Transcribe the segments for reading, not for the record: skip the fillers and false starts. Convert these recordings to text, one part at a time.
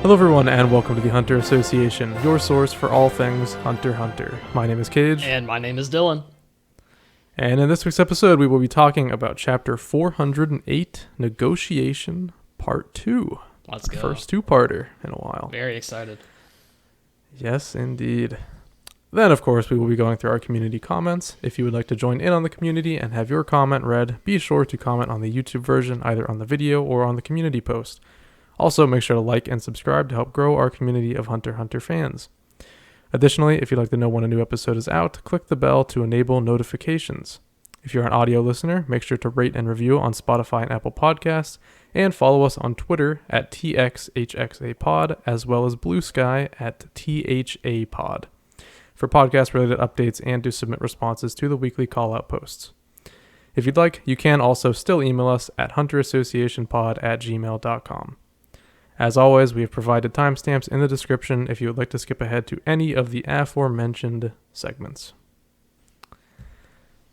Hello everyone and welcome to the Hunter Association, your source for all things Hunter x Hunter. My name is Kaige. And my name is Dylan. And in this week's episode we will be talking about Chapter 408, Negotiation, Part 2. Let's go. First two-parter in a while. Very excited. Yes, indeed. Then, of course, we will be going through our community comments. If you would like to join in on the community and have your comment read, be sure to comment on the YouTube version, either on the video or on the community post. Also, make sure to like and subscribe to help grow our community of Hunter x Hunter fans. Additionally, if you'd like to know when a new episode is out, click the bell to enable notifications. If you're an audio listener, make sure to rate and review on Spotify and Apple Podcasts, and follow us on Twitter at TXHXAPod, as well as Bluesky at THAPod, for podcast-related updates and to submit responses to the weekly call-out posts. If you'd like, you can also still email us at hunterassociationpod@gmail.com. As always, we have provided timestamps in the description if you would like to skip ahead to any of the aforementioned segments.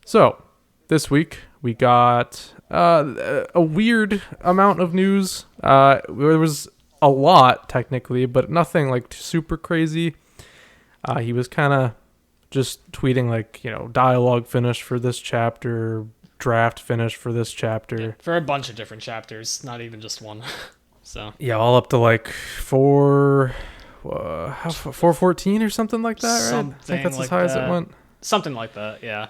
So, this week we got a weird amount of news. There was a lot, technically, but nothing like super crazy. He was kind of just tweeting like, dialogue finished for this chapter, draft finished for this chapter. Yeah, for a bunch of different chapters, not even just one. So yeah, all up to like 414 or something like that, right? Something I think that's like as high as that. it went. Something like that, yeah.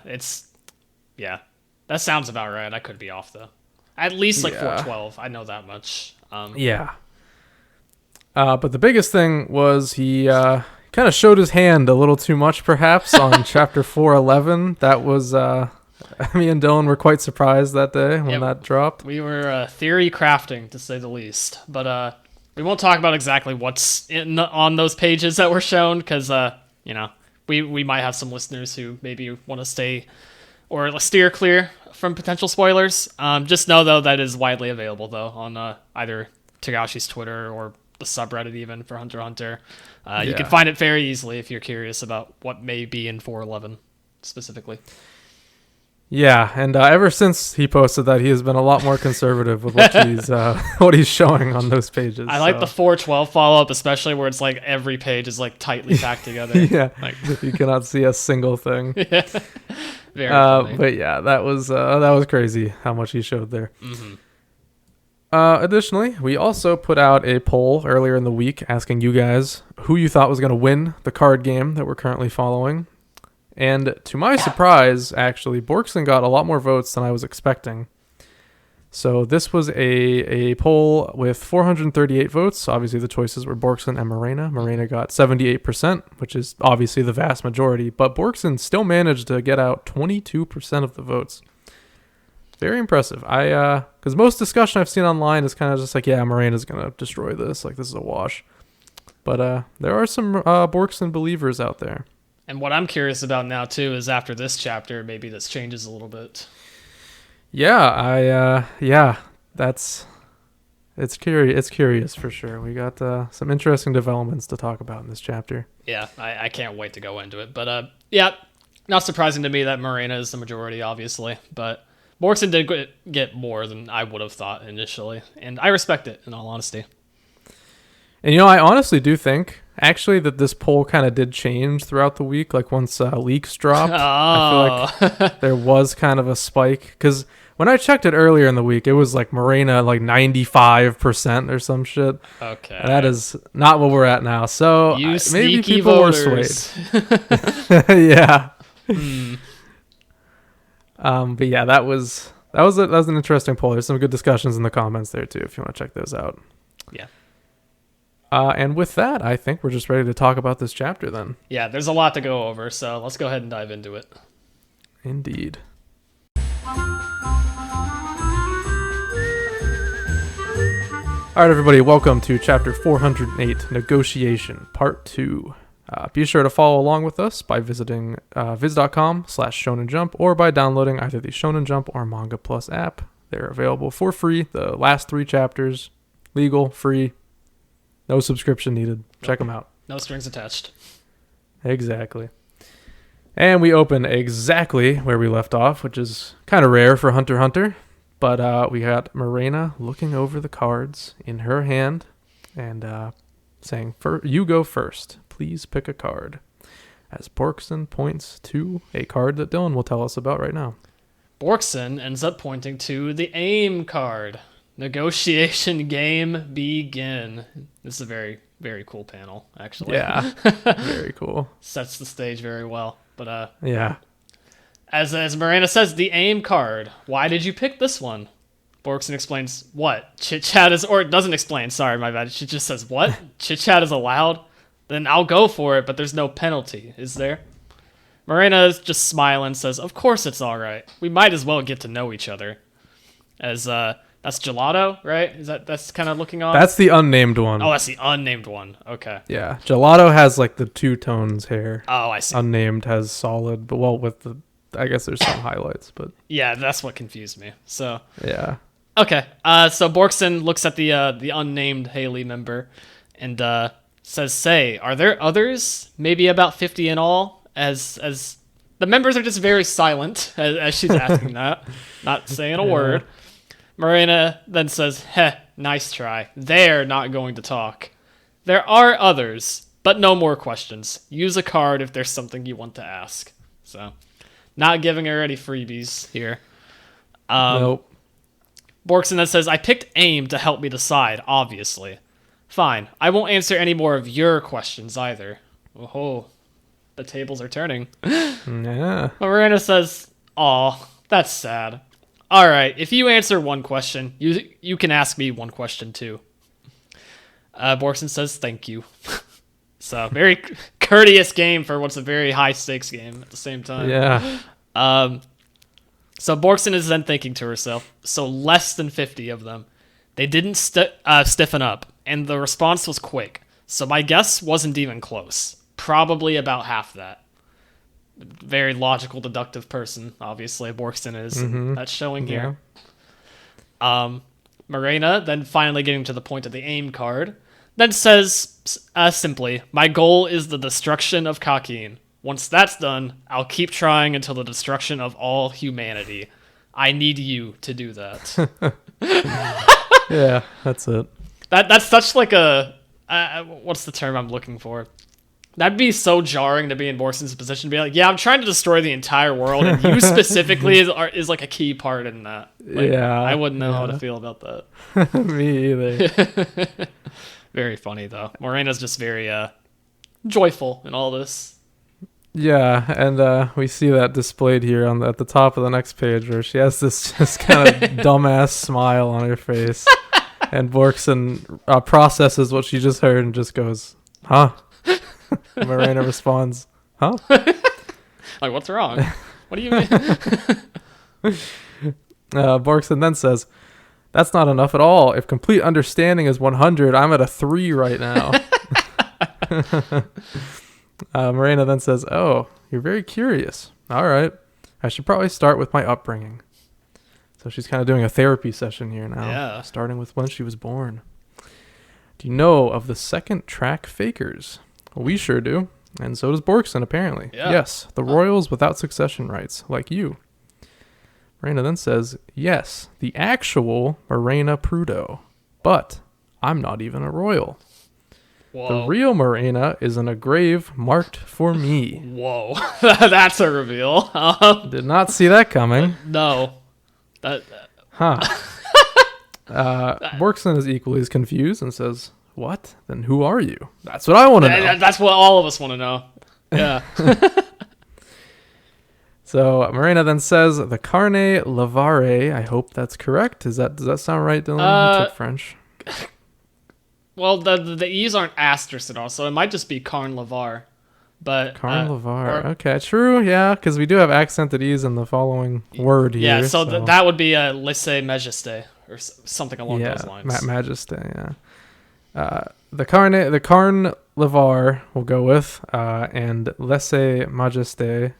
That sounds about right. I could be off, though. At least like 412. I know that much. Yeah. But the biggest thing was he kind of showed his hand a little too much, perhaps, on chapter 411. That was... me and Dylan were quite surprised that day when that dropped. We were theory crafting, to say the least. But we won't talk about exactly what's on those pages that were shown, because, we might have some listeners who maybe want to stay or steer clear from potential spoilers. Just know, though, that is widely available, though, on either Togashi's Twitter or the subreddit even for Hunter x Hunter. You can find it very easily if you're curious about what may be in 411 specifically. Yeah, and ever since he posted that, he has been a lot more conservative with what he's showing on those pages. I like the 412 follow-up, especially where it's like every page is like tightly packed together. Yeah, like you cannot see a single thing. Yeah. Very funny. But yeah, that was crazy how much he showed there. Mm-hmm. Additionally, we also put out a poll earlier in the week asking you guys who you thought was going to win the card game that we're currently following. And to my surprise, actually, Borkson got a lot more votes than I was expecting. So this was a poll with 438 votes. Obviously, the choices were Borkson and Morena. Morena got 78%, which is obviously the vast majority. But Borkson still managed to get out 22% of the votes. Very impressive. Because most discussion I've seen online is kind of just like, yeah, Morena's going to destroy this. Like, this is a wash. But there are some Borkson believers out there. And what I'm curious about now, too, is after this chapter, maybe this changes a little bit. Yeah, it's curious for sure. We got some interesting developments to talk about in this chapter. Yeah, I can't wait to go into it. But, not surprising to me that Morena is the majority, obviously. But Borkson did get more than I would have thought initially. And I respect it, in all honesty. And, I honestly do think... actually, that this poll kind of did change throughout the week. Like once leaks dropped, I feel like there was kind of a spike. Because when I checked it earlier in the week, it was like Morena like 95% or some shit. Okay, and that is not what we're at now. So maybe people voters. were swayed. Yeah. But yeah, that was an interesting poll. There's some good discussions in the comments there too, if you want to check those out. Yeah. And with that, I think we're just ready to talk about this chapter then. Yeah, there's a lot to go over, so let's go ahead and dive into it. Indeed. All right, everybody, welcome to Chapter 408, Negotiation, Part 2. Be sure to follow along with us by visiting viz.com/Shonen Jump or by downloading either the Shonen Jump or Manga Plus app. They're available for free. The last 3 chapters, legal, free. No subscription needed. Check them out. No strings attached. Exactly. And we open exactly where we left off, which is kind of rare for Hunter x Hunter. But we got Morena looking over the cards in her hand. And saying, "You go first. Please pick a card." As Borkson points to a card that Dylan will tell us about right now. Borkson ends up pointing to the aim card. Negotiation game begin. This is a very, very cool panel, actually. Yeah, very cool. Sets the stage very well. But yeah, as Morena says, the aim card. Why did you pick this one? Borkson explains what chit chat is, or it doesn't explain. Sorry, my bad. She just says what chit chat is allowed. Then I'll go for it, but there's no penalty, is there? Morena is just smiling, says, "Of course it's all right. We might as well get to know each other." As that's Gelato, right? That's kind of looking on? That's the unnamed one. Oh, that's the unnamed one. Okay. Yeah, Gelato has like the two tones hair. Oh, I see. Unnamed has solid, but with the, I guess there's some highlights, but yeah, that's what confused me. So yeah. Okay. So Borkson looks at the unnamed Haley member, and says, "Say, are there others? Maybe about 50 in all." As the members are just very silent as she's asking that, not saying a word. Morena then says, "Heh, nice try. They're not going to talk. There are others, but no more questions. Use a card if there's something you want to ask." So, not giving her any freebies here. Nope. Borkson then says, "I picked aim to help me decide, obviously. Fine, I won't answer any more of your questions either." Oh, the tables are turning. Yeah. Morena says, "Aw, that's sad. All right, if you answer one question, you can ask me one question too." Borkson says, "Thank you." So, very courteous game for what's a very high-stakes game at the same time. Yeah. So Borkson is then thinking to herself, so less than 50 of them. They didn't stiffen up, and the response was quick. So my guess wasn't even close. Probably about half that. Very logical, deductive person, obviously, Borkson is. And that's showing here. Morena, then finally getting to the point of the aim card, then says simply, "My goal is the destruction of Kakin. Once that's done, I'll keep trying until the destruction of all humanity. I need you to do that." Yeah, that's it. That's such like a what's the term I'm looking for? That'd be so jarring to be in Borkson's position, to be like, "Yeah, I'm trying to destroy the entire world, and you specifically is like a key part in that." Like, yeah, I wouldn't know how to feel about that. Me either. Very funny though. Morena's just very joyful in all this. Yeah, and we see that displayed here at the top of the next page, where she has this just kind of dumbass smile on her face, and Borkson processes what she just heard and just goes, "Huh?" Morena responds, "Huh?" Like, what's wrong? What do you mean? Borkson then says, "That's not enough at all. If complete understanding is 100, I'm at a 3 right now." Morena then says, "Oh, you're very curious. All right. I should probably start with my upbringing." So she's kind of doing a therapy session here now, Yeah. starting with when she was born. "Do you know of the second track fakers?" "Well, we sure do. And so does Borkson, apparently." Yeah. "Yes, the royals without succession rights, like you." Morena then says, "Yes, the actual Morena Prudo. But I'm not even a royal. Whoa. The real Morena is in a grave marked for me." Whoa. That's a reveal. Did not see that coming. No. Huh. Borkson is equally as confused and says, "What? Then who are you? That's what I want to know." That's what all of us want to know. Yeah. So Morena then says, "The carne lavare." I hope that's correct. Does that sound right, Dylan? You took French. Well, the E's aren't asterisks at all, so it might just be Carn Lavar. But Carne lavar. Okay, true. Yeah, because we do have accented E's in the following word here. Yeah, so that would be Laissez Majesté or something along those lines. Majesté, yeah. The carne lavar we'll go with, and Laissez Majesté,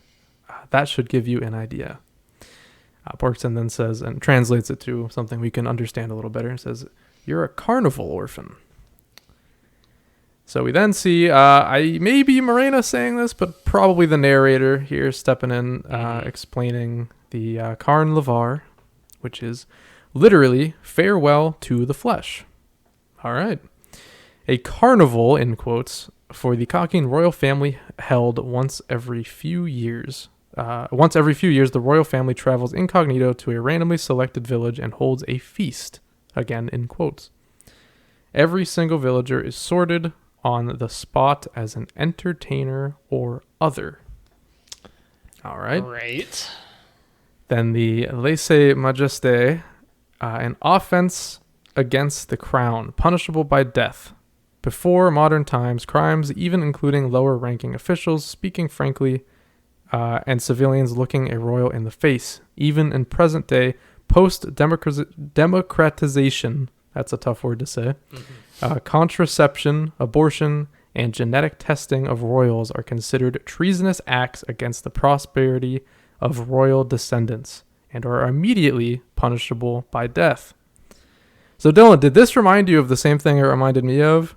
that should give you an idea. Borkson then says, and translates it to something we can understand a little better, and says, "You're a carnival orphan." So we then see, I may be Morena saying this, but probably the narrator here stepping in, explaining the Carn Lavar, which is literally farewell to the flesh. All right. A carnival, in quotes, for the Kakin royal family held once every few years. Once every few years, the royal family travels incognito to a randomly selected village and holds a feast. Again, in quotes. Every single villager is sorted on the spot as an entertainer or other. All right. Great. Then the lèse majesté, an offense against the crown, punishable by death. Before modern times, crimes, even including lower-ranking officials speaking frankly, and civilians looking a royal in the face. Even in present-day post-democratization, that's a tough word to say, contraception, abortion, and genetic testing of royals are considered treasonous acts against the prosperity of royal descendants and are immediately punishable by death. So, Dylan, did this remind you of the same thing it reminded me of?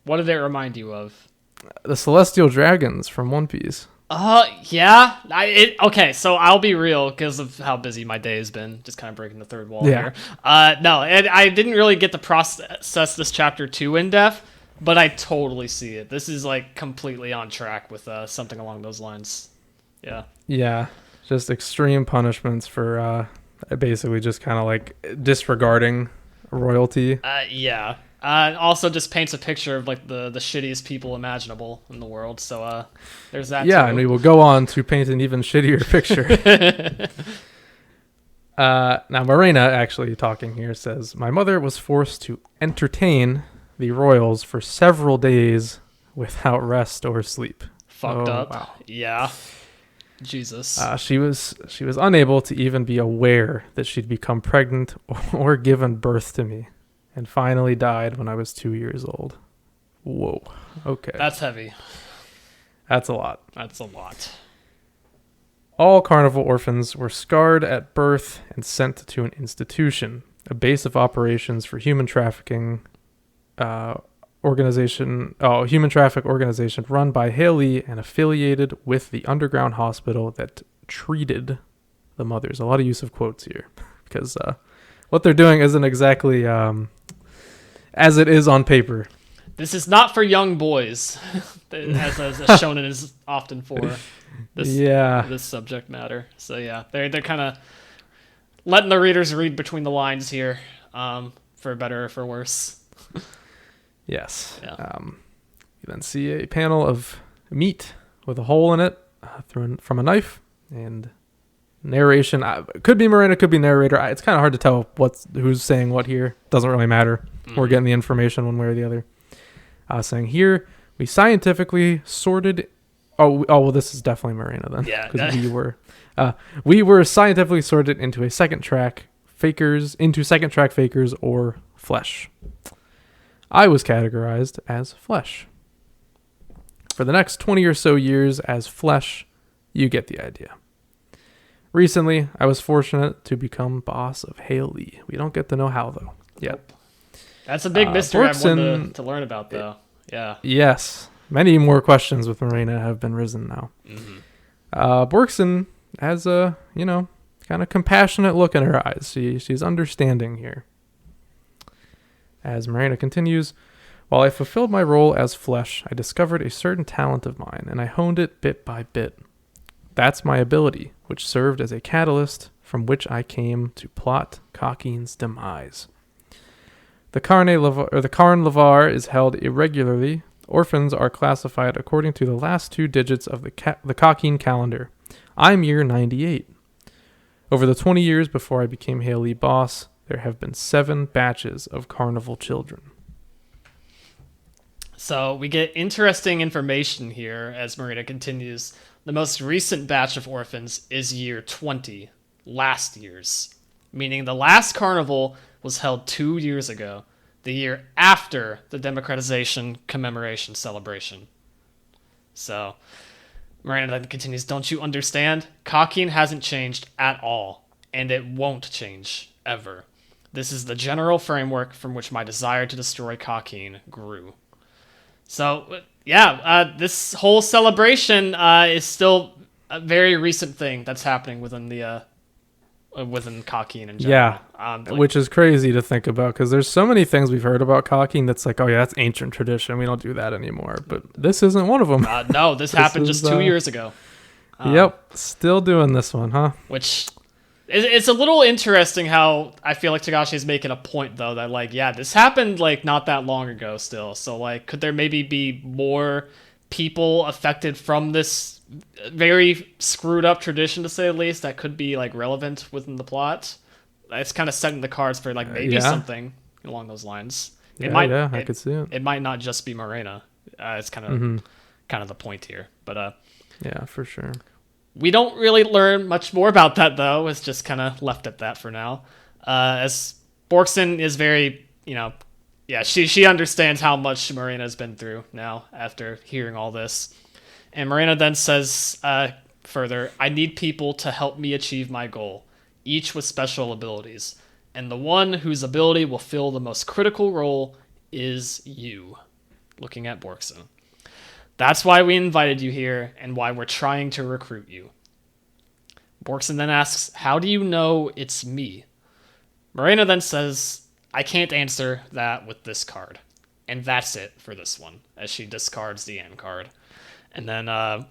What did it remind you of? The celestial dragons from One Piece. Yeah. Okay, so I'll be real because of how busy my day has been. Just kind of breaking the third wall here. No, and I didn't really get to process this chapter too in depth, but I totally see it. This is like completely on track with something along those lines. Yeah. Yeah, just extreme punishments for basically just kind of like disregarding royalty. Yeah. Also just paints a picture of like the shittiest people imaginable in the world. So there's that. Yeah, too. and we will go on to paint an even shittier picture. Now, Morena, actually talking here, says, my mother was forced to entertain the royals for several days without rest or sleep. Fucked up. Wow. Yeah. Jesus. She was unable to even be aware that she'd become pregnant or given birth to me, and finally died when I was 2 years old. Whoa. Okay. That's heavy. That's a lot. That's a lot. All carnival orphans were scarred at birth and sent to an institution, a base of operations for human trafficking organization run by Haley and affiliated with the underground hospital that treated the mothers. A lot of use of quotes here because what they're doing isn't exactly as it is on paper. This is not for young boys, as shonen is often for this subject matter. So yeah, they're kind of letting the readers read between the lines here, for better or for worse. Yes. Yeah. You then see a panel of meat with a hole in it thrown from a knife, and narration. Could be Morena, could be narrator. It's kind of hard to tell who's saying what here. Doesn't really matter. We're getting the information one way or the other. Saying here, we scientifically sorted. Oh, well, this is definitely Morena then. Yeah. Because we were scientifically sorted into second track fakers or flesh. I was categorized as flesh. For the next 20 or so years as flesh, you get the idea. Recently, I was fortunate to become boss of Haley. We don't get to know how, though, yet. That's a big mystery I wanted to learn about, though. Yeah. Yes. Many more questions with Morena have been risen now. Borkson has a, kind of compassionate look in her eyes. She's understanding here. As Morena continues, while I fulfilled my role as flesh, I discovered a certain talent of mine, and I honed it bit by bit. That's my ability, which served as a catalyst from which I came to plot Kakin's demise. The Carn Lavar is held irregularly. Orphans are classified according to the last two digits of the Kakin calendar. I'm year 98. Over the 20 years before I became Haley boss, there have been 7 batches of carnival children. So we get interesting information here as Morena continues. The most recent batch of orphans is year 20, last year's, meaning the last carnival was held 2 years ago, the year after the democratization commemoration celebration. So Morena then continues, don't you understand? Kakin hasn't changed at all, and it won't change ever. This is the general framework from which my desire to destroy Kakin grew. So, yeah, this whole celebration is still a very recent thing that's happening within the within Kakin in general. Yeah, which is crazy to think about because there's so many things we've heard about Kakin that's like, oh yeah, that's ancient tradition. We don't do that anymore. But this isn't one of them. No, this happened just 2 years ago. Yep, still doing this one, huh? Which it's a little interesting how I feel like Togashi is making a point though that like, yeah, this happened like not that long ago still. So like, could there maybe be more people affected from this very screwed up tradition, to say the least, that could be like relevant within the plot? It's kind of setting the cards for like maybe something along those lines. I could see it. It might not just be Morena. It's kind of the point here, but yeah, for sure. We don't really learn much more about that though. It's just kind of left at that for now. As Borkson is very, she understands how much Morena has been through now after hearing all this. And Morena then says further, I need people to help me achieve my goal, each with special abilities. And the one whose ability will fill the most critical role is you. Looking at Borkson. That's why we invited you here and why we're trying to recruit you. Borkson then asks, how do you know it's me? Morena then says, I can't answer that with this card. And that's it for this one, as she discards the end card. And then, I'm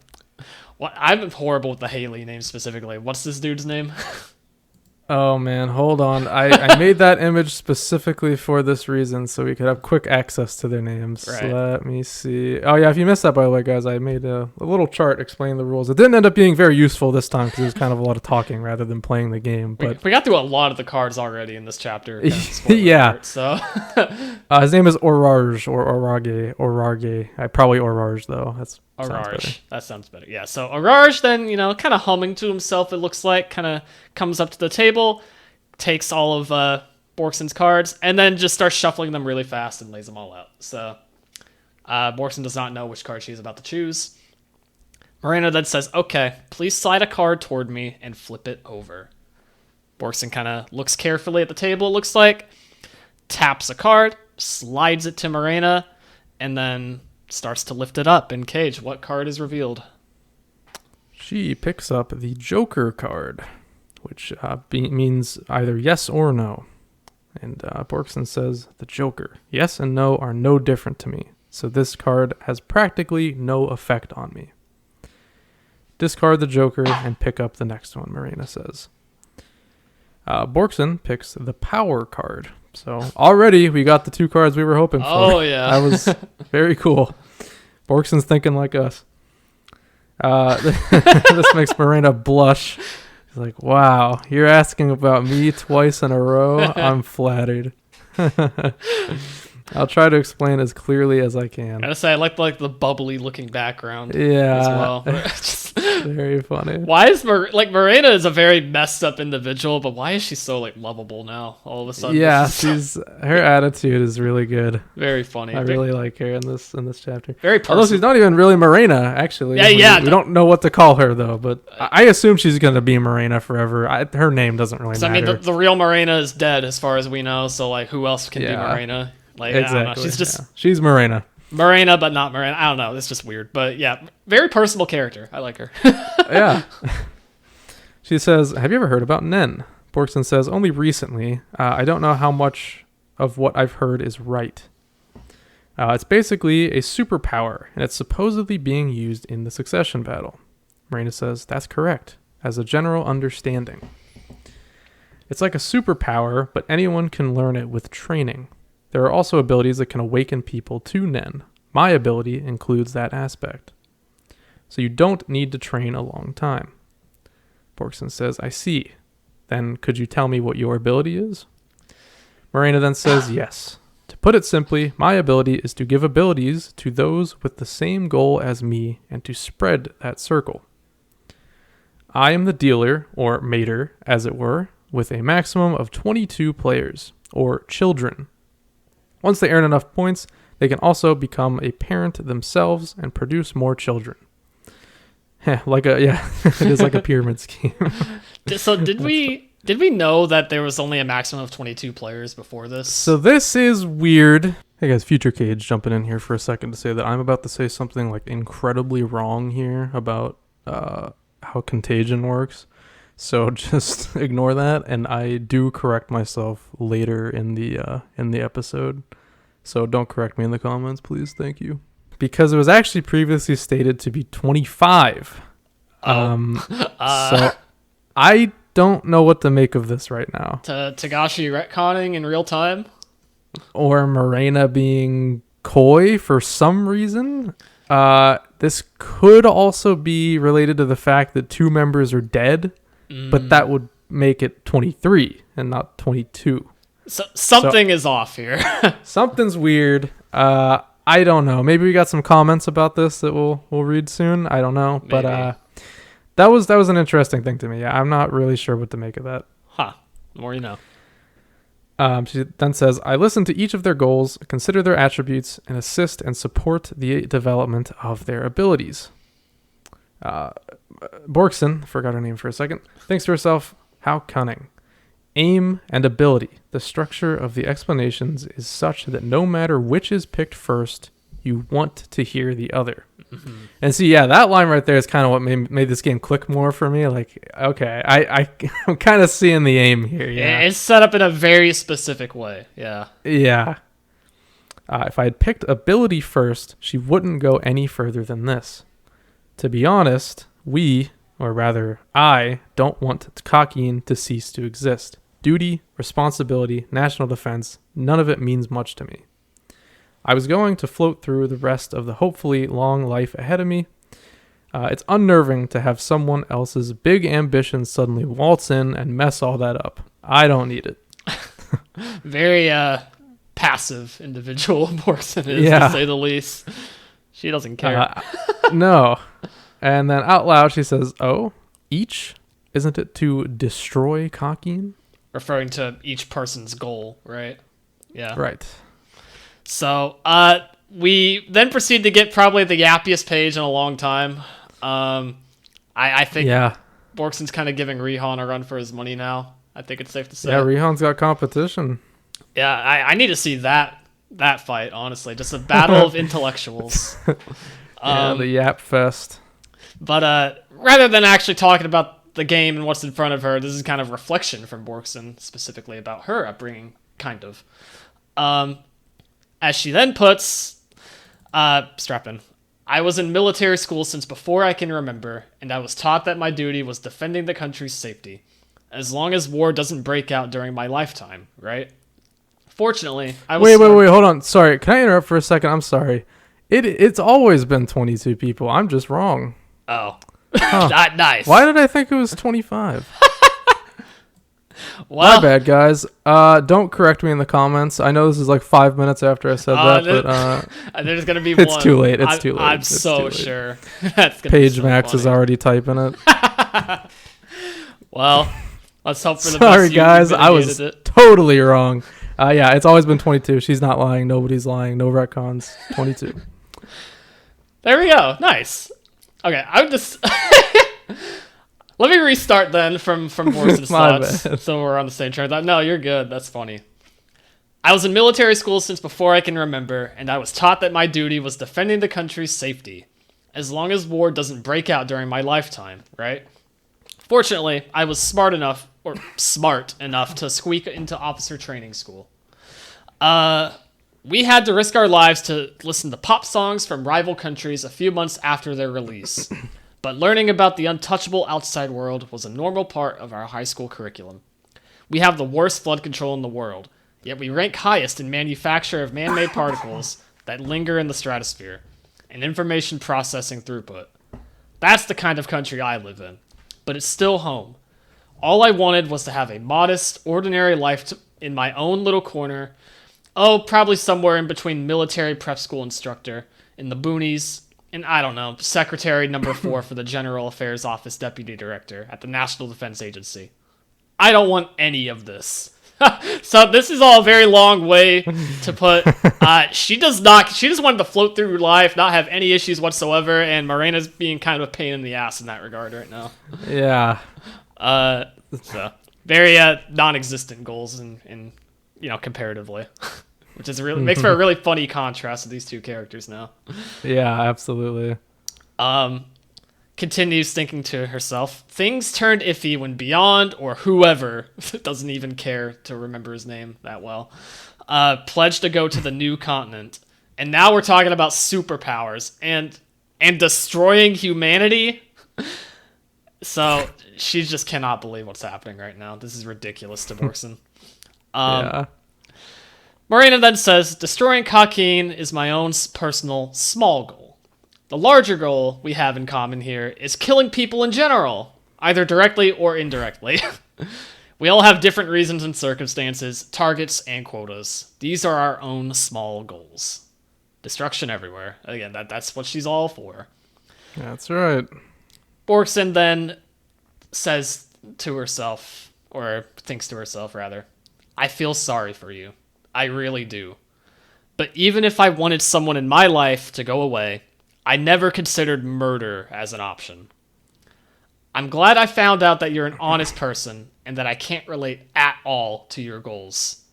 horrible with the Haley name specifically. What's this dude's name? Oh man, hold on. I made that image specifically for this reason, so we could have quick access to their names. Right. Let me see. Oh yeah, if you missed that, by the way, guys, I made a little chart explaining the rules. It didn't end up being very useful this time because it was kind of a lot of talking rather than playing the game. But we got through a lot of the cards already in this chapter. Yeah. Alert, so his name is Orarge or Orarge. I probably Orarge though. That's Orarge. That sounds better. Yeah. So Orarge then, kind of humming to himself, it looks like, kind of comes up to the table, takes all of Borkson's cards, and then just starts shuffling them really fast and lays them all out. So Borkson does not know which card she's about to choose. Morena then says, okay, please slide a card toward me and flip it over. Borkson kind of looks carefully at the table, it looks like, taps a card, slides it to Morena, and then starts to lift it up. And Kaige, what card is revealed? She picks up the Joker card, which means either yes or no. And Borkson says, the Joker. Yes and no are no different to me, so this card has practically no effect on me. Discard the Joker and pick up the next one, Morena says. Borkson picks the Power card. So already we got the two cards we were hoping for. Oh, yeah. That was very cool. Borkson's thinking like us. This makes Morena blush. She's like, wow, you're asking about me twice in a row? I'm flattered. I'll try to explain as clearly as I can. I gotta say, I like the bubbly looking background yeah, as well. Very funny. Why is Morena is a very messed up individual, but why is she so lovable now all of a sudden? Yeah, her attitude is really good. Very funny. I really like her in this chapter. Very personal. Although she's not even really Morena, actually. Yeah, we don't know what to call her though, but I assume she's gonna be Morena forever. Her name doesn't really matter. I mean, the real Morena is dead as far as we know, so who else can be Morena? Exactly. I don't know. She's just she's Morena. Morena, but not Morena. I don't know. It's just weird. But yeah, very personal character. I like her. Yeah. She says, have you ever heard about Nen? Borkson says, only recently. I don't know how much of what I've heard is right. It's basically a superpower, and it's supposedly being used in the succession battle. Morena says, that's correct, as a general understanding. It's like a superpower, but anyone can learn it with training. There are also abilities that can awaken people to Nen. My ability includes that aspect. So you don't need to train a long time. Borkson says, I see. Then could you tell me what your ability is? Morena then says, yes. To put it simply, my ability is to give abilities to those with the same goal as me and to spread that circle. I am the dealer, or mater, as it were, with a maximum of 22 players, or children. Once they earn enough points, they can also become a parent themselves and produce more children. It is like a pyramid scheme. So did we know that there was only a maximum of 22 players before this? So this is weird. Hey guys, Future Kaige jumping in here for a second to say that I'm about to say something incredibly wrong here about how contagion works. So just ignore that, and I do correct myself later in the episode. So don't correct me in the comments, please. Thank you. Because it was actually previously stated to be 25. So I don't know what to make of this right now. Togashi retconning in real time? Or Morena being coy for some reason. This could also be related to the fact that 2 members are dead, but that would make it 23 and not 22. So something is off here. Something's weird. I don't know. Maybe we got some comments about this that we'll read soon. I don't know, Maybe. but that was an interesting thing to me. Yeah, I'm not really sure what to make of that. Huh. The more you know. She then says, I listen to each of their goals, consider their attributes, and assist and support the development of their abilities. Borkson, forgot her name for a second, thinks to herself, how cunning. Aim and ability. The structure of the explanations is such that no matter which is picked first, you want to hear the other. Mm-hmm. And see, yeah, that line right there is kind of what made this game click more for me. Like, okay, I'm kind of seeing the aim here. Yeah, it's set up in a very specific way. Yeah. Yeah. If I had picked ability first, she wouldn't go any further than this. To be honest, I don't want Kakin to cease to exist. Duty, responsibility, national defense, none of it means much to me. I was going to float through the rest of the hopefully long life ahead of me. It's unnerving to have someone else's big ambitions suddenly waltz in and mess all that up. I don't need it. Very passive individual Borkson is, to say the least. She doesn't care. No. And then out loud she says, oh, each? Isn't it to destroy Kakin? Referring to each person's goal, right? Yeah. Right. So we then proceed to get probably the yappiest page in a long time. I think Borkson's kind of giving Rihan a run for his money now. I think it's safe to say. Yeah, Rihan's got competition. Yeah, I need to see that fight, honestly. Just a battle of intellectuals. The Yap Fest. But rather than actually talking about the game and what's in front of her, this is kind of reflection from Borkson, specifically about her upbringing, kind of. As she then puts, strap in, I was in military school since before I can remember, and I was taught that my duty was defending the country's safety, as long as war doesn't break out during my lifetime, right? Fortunately, I was... Wait, hold on. Sorry, can I interrupt for a second? I'm sorry. It's always been 22 people. I'm just wrong. Oh. Huh. Nice. Why did I think it was 25? Well, my bad, guys. Don't correct me in the comments. I know this is like 5 minutes after I said that, but there's gonna be it's too late. It's too late. I'm so sure. That's gonna Page be so Max funny. is already typing it. Well, let's hope for the Sorry, best. Guys, I was totally wrong. Yeah, it's always been 22. She's not lying. Nobody's lying. No retcons. 22. There we go. Nice. Okay, I would just let me restart then from Borkson's thoughts, so we're on the same train. No, you're good. That's funny. I was in military school since before I can remember, and I was taught that my duty was defending the country's safety, as long as war doesn't break out during my lifetime. Right? Fortunately, I was smart enough to squeak into officer training school. We had to risk our lives to listen to pop songs from rival countries a few months after their release. But learning about the untouchable outside world was a normal part of our high school curriculum. We have the worst flood control in the world, yet we rank highest in manufacture of man-made particles that linger in the stratosphere, and information processing throughput. That's the kind of country I live in, but it's still home. All I wanted was to have a modest, ordinary life in my own little corner. Oh, probably somewhere in between military prep school instructor in the boonies and, I don't know, secretary number 4 for the General Affairs Office Deputy Director at the National Defense Agency. I don't want any of this. So this is all a very long way to put, she just wanted to float through life, not have any issues whatsoever, and Morena's being kind of a pain in the ass in that regard right now. Yeah. So very non-existent goals in comparatively. Which is really makes for a really funny contrast of these two characters now. Yeah, absolutely. continues thinking to herself, things turned iffy when Beyond, or whoever, doesn't even care to remember his name that well, pledged to go to the new continent. And now we're talking about superpowers and destroying humanity. So she just cannot believe what's happening right now. This is ridiculous to Borkson. Yeah. Morena then says, destroying Kakin is my own personal small goal. The larger goal we have in common here is killing people in general, either directly or indirectly. We all have different reasons and circumstances, targets, and quotas. These are our own small goals. Destruction everywhere. Again, that's what she's all for. That's right. Borkson then says to herself, or thinks to herself rather, I feel sorry for you. I really do. But even if I wanted someone in my life to go away, I never considered murder as an option. I'm glad I found out that you're an honest person and that I can't relate at all to your goals.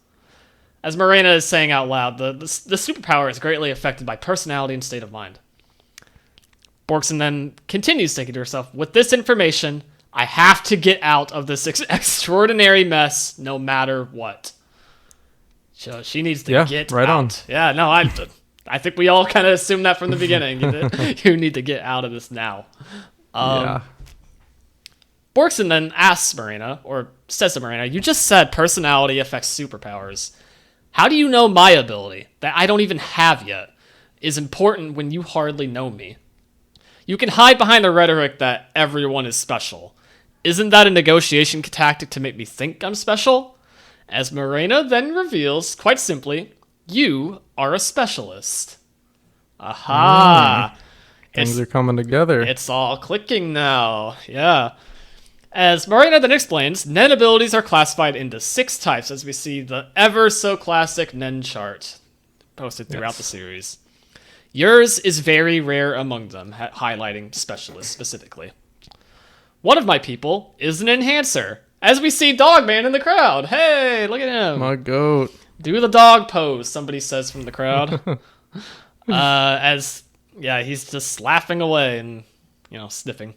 As Morena is saying out loud, the superpower is greatly affected by personality and state of mind. Borkson then continues thinking to herself, with this information, I have to get out of this extraordinary mess no matter what. So she needs to get right out. On. Yeah, no, I think we all kind of assumed that from the beginning. You need to get out of this now. Yeah. Borkson then asks Morena, or says to Morena, you just said personality affects superpowers. How do you know my ability, that I don't even have yet, is important when you hardly know me? You can hide behind the rhetoric that everyone is special. Isn't that a negotiation tactic to make me think I'm special? As Morena then reveals, quite simply, you are a specialist. Aha! Things are coming together. It's all clicking now. Yeah. As Morena then explains, Nen abilities are classified into 6 types, as we see the ever so classic Nen chart posted throughout the series. Yours is very rare among them, highlighting specialists specifically. One of my people is an enhancer, as we see Dogman in the crowd. Hey, look at him. My goat. Do the dog pose, somebody says from the crowd. He's just laughing away and, sniffing.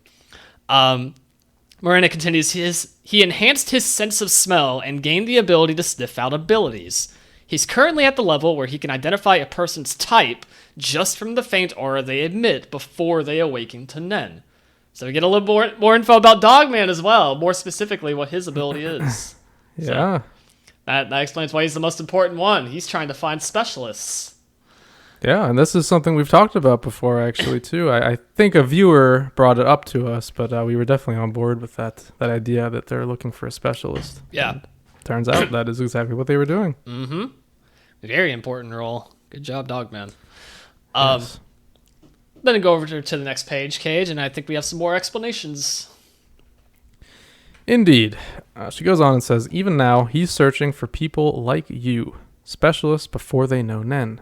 Morena continues, he enhanced his sense of smell and gained the ability to sniff out abilities. He's currently at the level where he can identify a person's type just from the faint aura they emit before they awaken to Nen. So we get a little more info about Dogman as well, more specifically what his ability is. Yeah. So that explains why he's the most important one. He's trying to find specialists. Yeah, and this is something we've talked about before, actually, too. I think a viewer brought it up to us, but we were definitely on board with that idea that they're looking for a specialist. Yeah. And turns out that is exactly what they were doing. Mm-hmm. Very important role. Good job, Dogman. Yes. Then go over to the next page, Kaige, and I think we have some more explanations. Indeed. She goes on and says, even now, he's searching for people like you, specialists before they know Nen.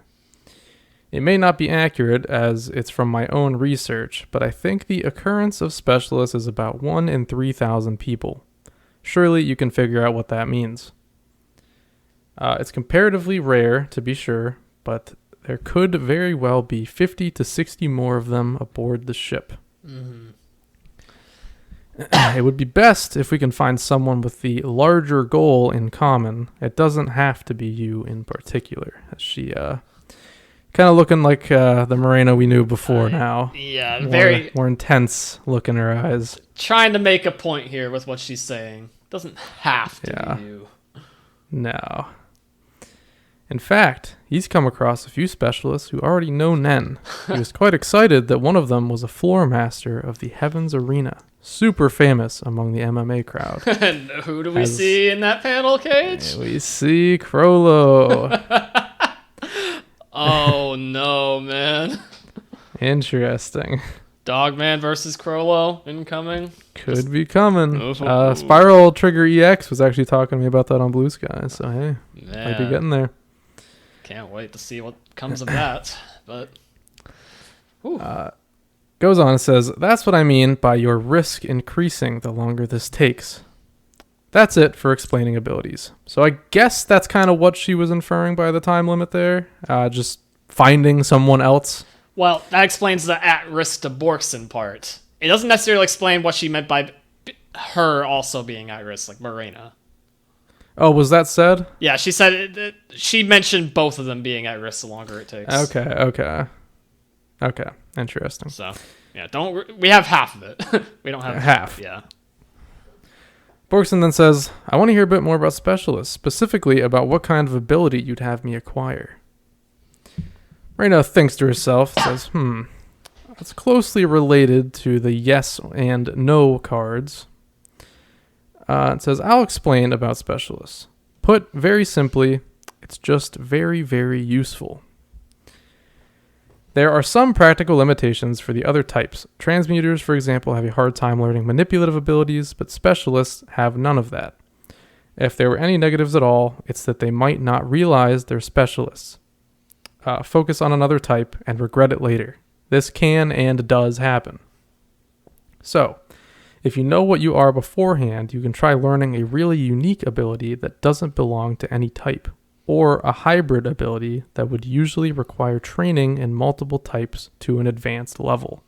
It may not be accurate, as it's from my own research, but I think the occurrence of specialists is about 1 in 3,000 people. Surely you can figure out what that means. It's comparatively rare, to be sure, but there could very well be 50 to 60 more of them aboard the ship. Mm-hmm. It would be best if we can find someone with the larger goal in common. It doesn't have to be you in particular. She, kind of looking like the Morena we knew before now. Yeah, more intense look in her eyes. Trying to make a point here with what she's saying. Doesn't have to be you. No. In fact, he's come across a few specialists who already know Nen. He was quite excited that one of them was a floor master of the Heavens Arena. Super famous among the MMA crowd. And who do we see in that panel, Kaige? We see Crollo. Oh no, man. Interesting. Dogman versus Crollo incoming. Could be coming. Spiral Trigger EX was actually talking to me about that on Bluesky, so hey, might be getting there. Can't wait to see what comes of that. But goes on and says, that's what I mean by your risk increasing the longer this takes. That's it for explaining abilities. So I guess that's kind of what she was inferring by the time limit there. Just finding someone else. Well, that explains the at-risk to Borkson part. It doesn't necessarily explain what she meant by her also being at risk, like Morena. Oh, was that said? Yeah, she said she mentioned both of them being at risk the longer it takes. Okay. Interesting. So, yeah, we have half of it. We don't have half. Yeah. Borkson then says, I want to hear a bit more about specialists, specifically about what kind of ability you'd have me acquire. Morena thinks to herself, says, that's closely related to the yes and no cards. It says, I'll explain about specialists. Put very simply, it's just very, very useful. There are some practical limitations for the other types. Transmuters, for example, have a hard time learning manipulative abilities, but specialists have none of that. If there were any negatives at all, it's that they might not realize they're specialists. Focus on another type and regret it later. This can and does happen. So, if you know what you are beforehand, you can try learning a really unique ability that doesn't belong to any type, or a hybrid ability that would usually require training in multiple types to an advanced level.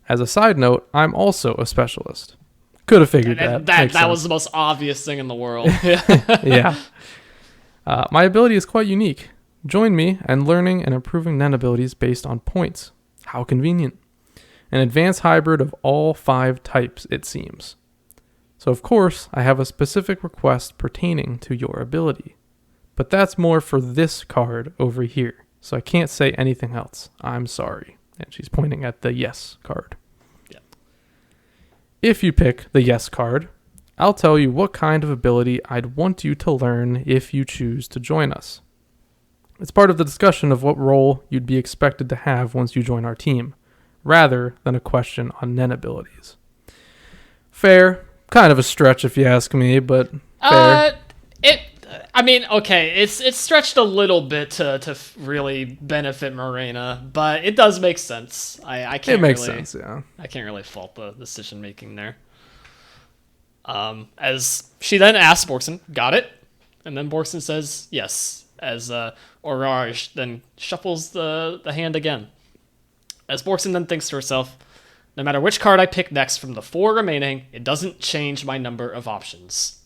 As a side note, I'm also a specialist. Could have figured that. That was the most obvious thing in the world. Yeah. My ability is quite unique. Join me in learning and improving Nen abilities based on points. How convenient. An advanced hybrid of all 5 types, it seems. So of course, I have a specific request pertaining to your ability. But that's more for this card over here, so I can't say anything else. I'm sorry. And she's pointing at the yes card. Yeah. If you pick the yes card, I'll tell you what kind of ability I'd want you to learn if you choose to join us. It's part of the discussion of what role you'd be expected to have once you join our team, rather than a question on Nen abilities. Fair. Kind of a stretch if you ask me, but fair. It's stretched a little bit to really benefit Morena, but it does make sense. I can't. It makes sense, yeah. I can't really fault the decision making there. As she then asks Borkson, got it? And then Borkson says yes, as Orage then shuffles the hand again. As Borkson then thinks to herself, no matter which card I pick next from the 4 remaining, it doesn't change my number of options.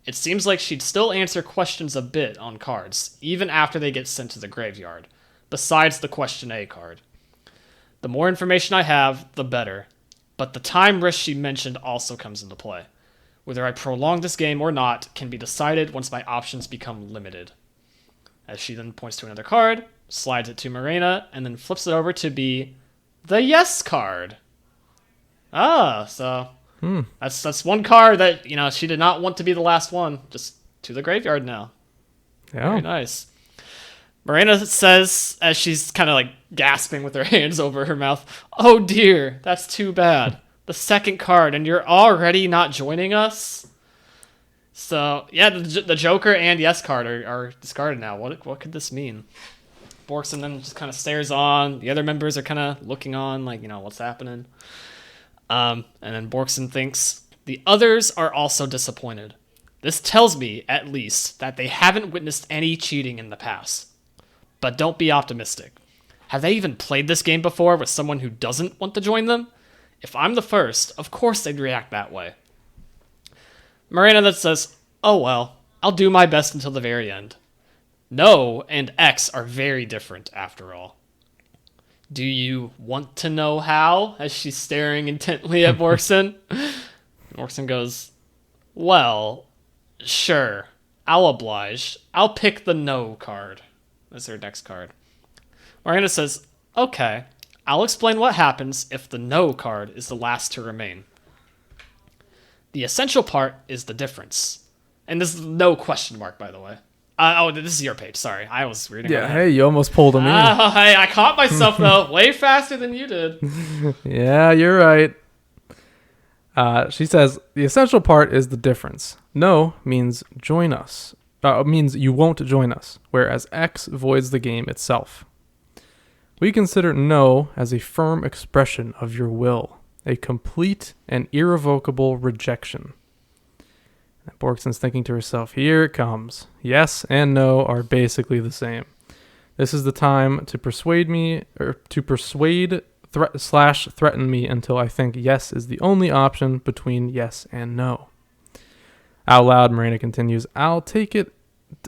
It seems like she'd still answer questions a bit on cards, even after they get sent to the graveyard, besides the question A card. The more information I have, the better. But the time risk she mentioned also comes into play. Whether I prolong this game or not can be decided once my options become limited. As she then points to another card, slides it to Morena, and then flips it over to be the yes card. So that's one card that, she did not want to be the last one. Just to the graveyard now. Yeah. Very nice. Morena says, as she's kind of like gasping with her hands over her mouth, oh dear, that's too bad. The second card, and you're already not joining us? So, yeah, the Joker and yes card are discarded now. What could this mean? Borkson then just kind of stares on. The other members are kind of looking on, like, what's happening? And then Borkson thinks, the others are also disappointed. This tells me, at least, that they haven't witnessed any cheating in the past. But don't be optimistic. Have they even played this game before with someone who doesn't want to join them? If I'm the first, of course they'd react that way. Morena then says, oh well, I'll do my best until the very end. No and X are very different, after all. Do you want to know how? As she's staring intently at Borkson. Borkson goes, well, sure, I'll oblige. I'll pick the no card. That's her next card. Morena says, okay, I'll explain what happens if the no card is the last to remain. The essential part is the difference. And this is no question mark, by the way. This is your page. Sorry, I was reading. Yeah, hey, you almost pulled him in. Hey, I caught myself, though, way faster than you did. Yeah, you're right. She says, the essential part is the difference. No means join us. Means you won't join us, whereas X voids the game itself. We consider no as a firm expression of your will, a complete and irrevocable rejection. Borkson's thinking to herself, here it comes. Yes and no are basically the same. This is the time to persuade threaten me until I think yes is the only option between yes and no. Out loud, Morena continues, I'll take it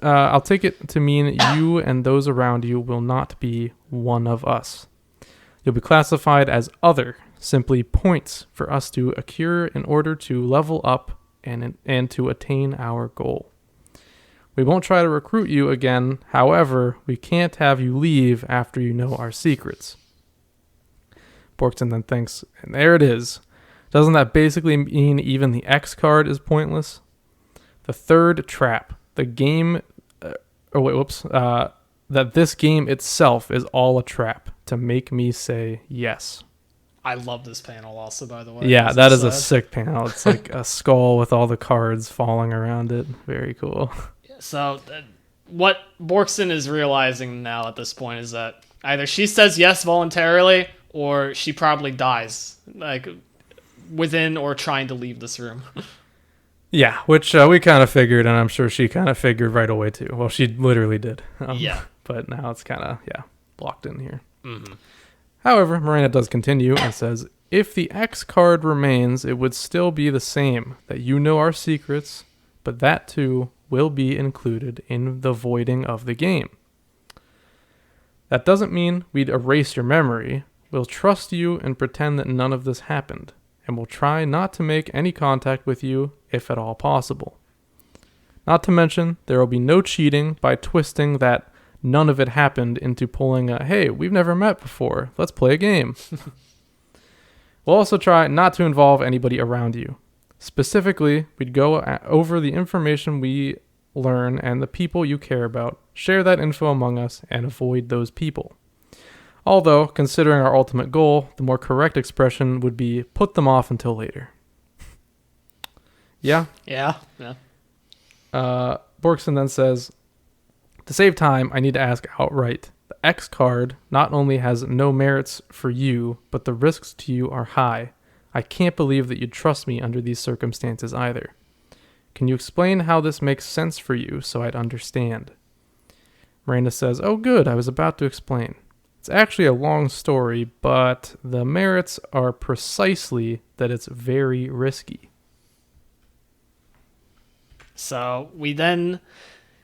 to mean you and those around you will not be one of us. You'll be classified as other, simply points for us to accrue in order to level up and to attain our goal. We won't try to recruit you again, however, we can't have you leave after you know our secrets. Borkson then thinks, and there it is. Doesn't that basically mean even the X card is pointless? The third trap, the game, that this game itself is all a trap to make me say yes. I love this panel also, by the way. Yeah, that is a sick panel. It's like a skull with all the cards falling around it. Very cool. So what Borkson is realizing now at this point is that either she says yes voluntarily or she probably dies, like within or trying to leave this room. Yeah, which we kind of figured, and I'm sure she kind of figured right away too. Well, she literally did. Yeah. But now it's kind of, blocked in here. Mm-hmm. However, Morena does continue and says, if the X card remains, it would still be the same, that you know our secrets, but that too will be included in the voiding of the game. That doesn't mean we'd erase your memory. We'll trust you and pretend that none of this happened, and we'll try not to make any contact with you if at all possible. Not to mention, there will be no cheating by twisting that none of it happened into pulling a, hey, we've never met before, let's play a game. We'll also try not to involve anybody around you. Specifically, we'd go over the information we learn and the people you care about, share that info among us, and avoid those people. Although, considering our ultimate goal, the more correct expression would be put them off until later. Yeah? Yeah. Borkson then says, to save time, I need to ask outright. The X card not only has no merits for you, but the risks to you are high. I can't believe that you'd trust me under these circumstances either. Can you explain how this makes sense for you so I'd understand? Miranda says, oh good, I was about to explain. It's actually a long story, but the merits are precisely that it's very risky. So we kind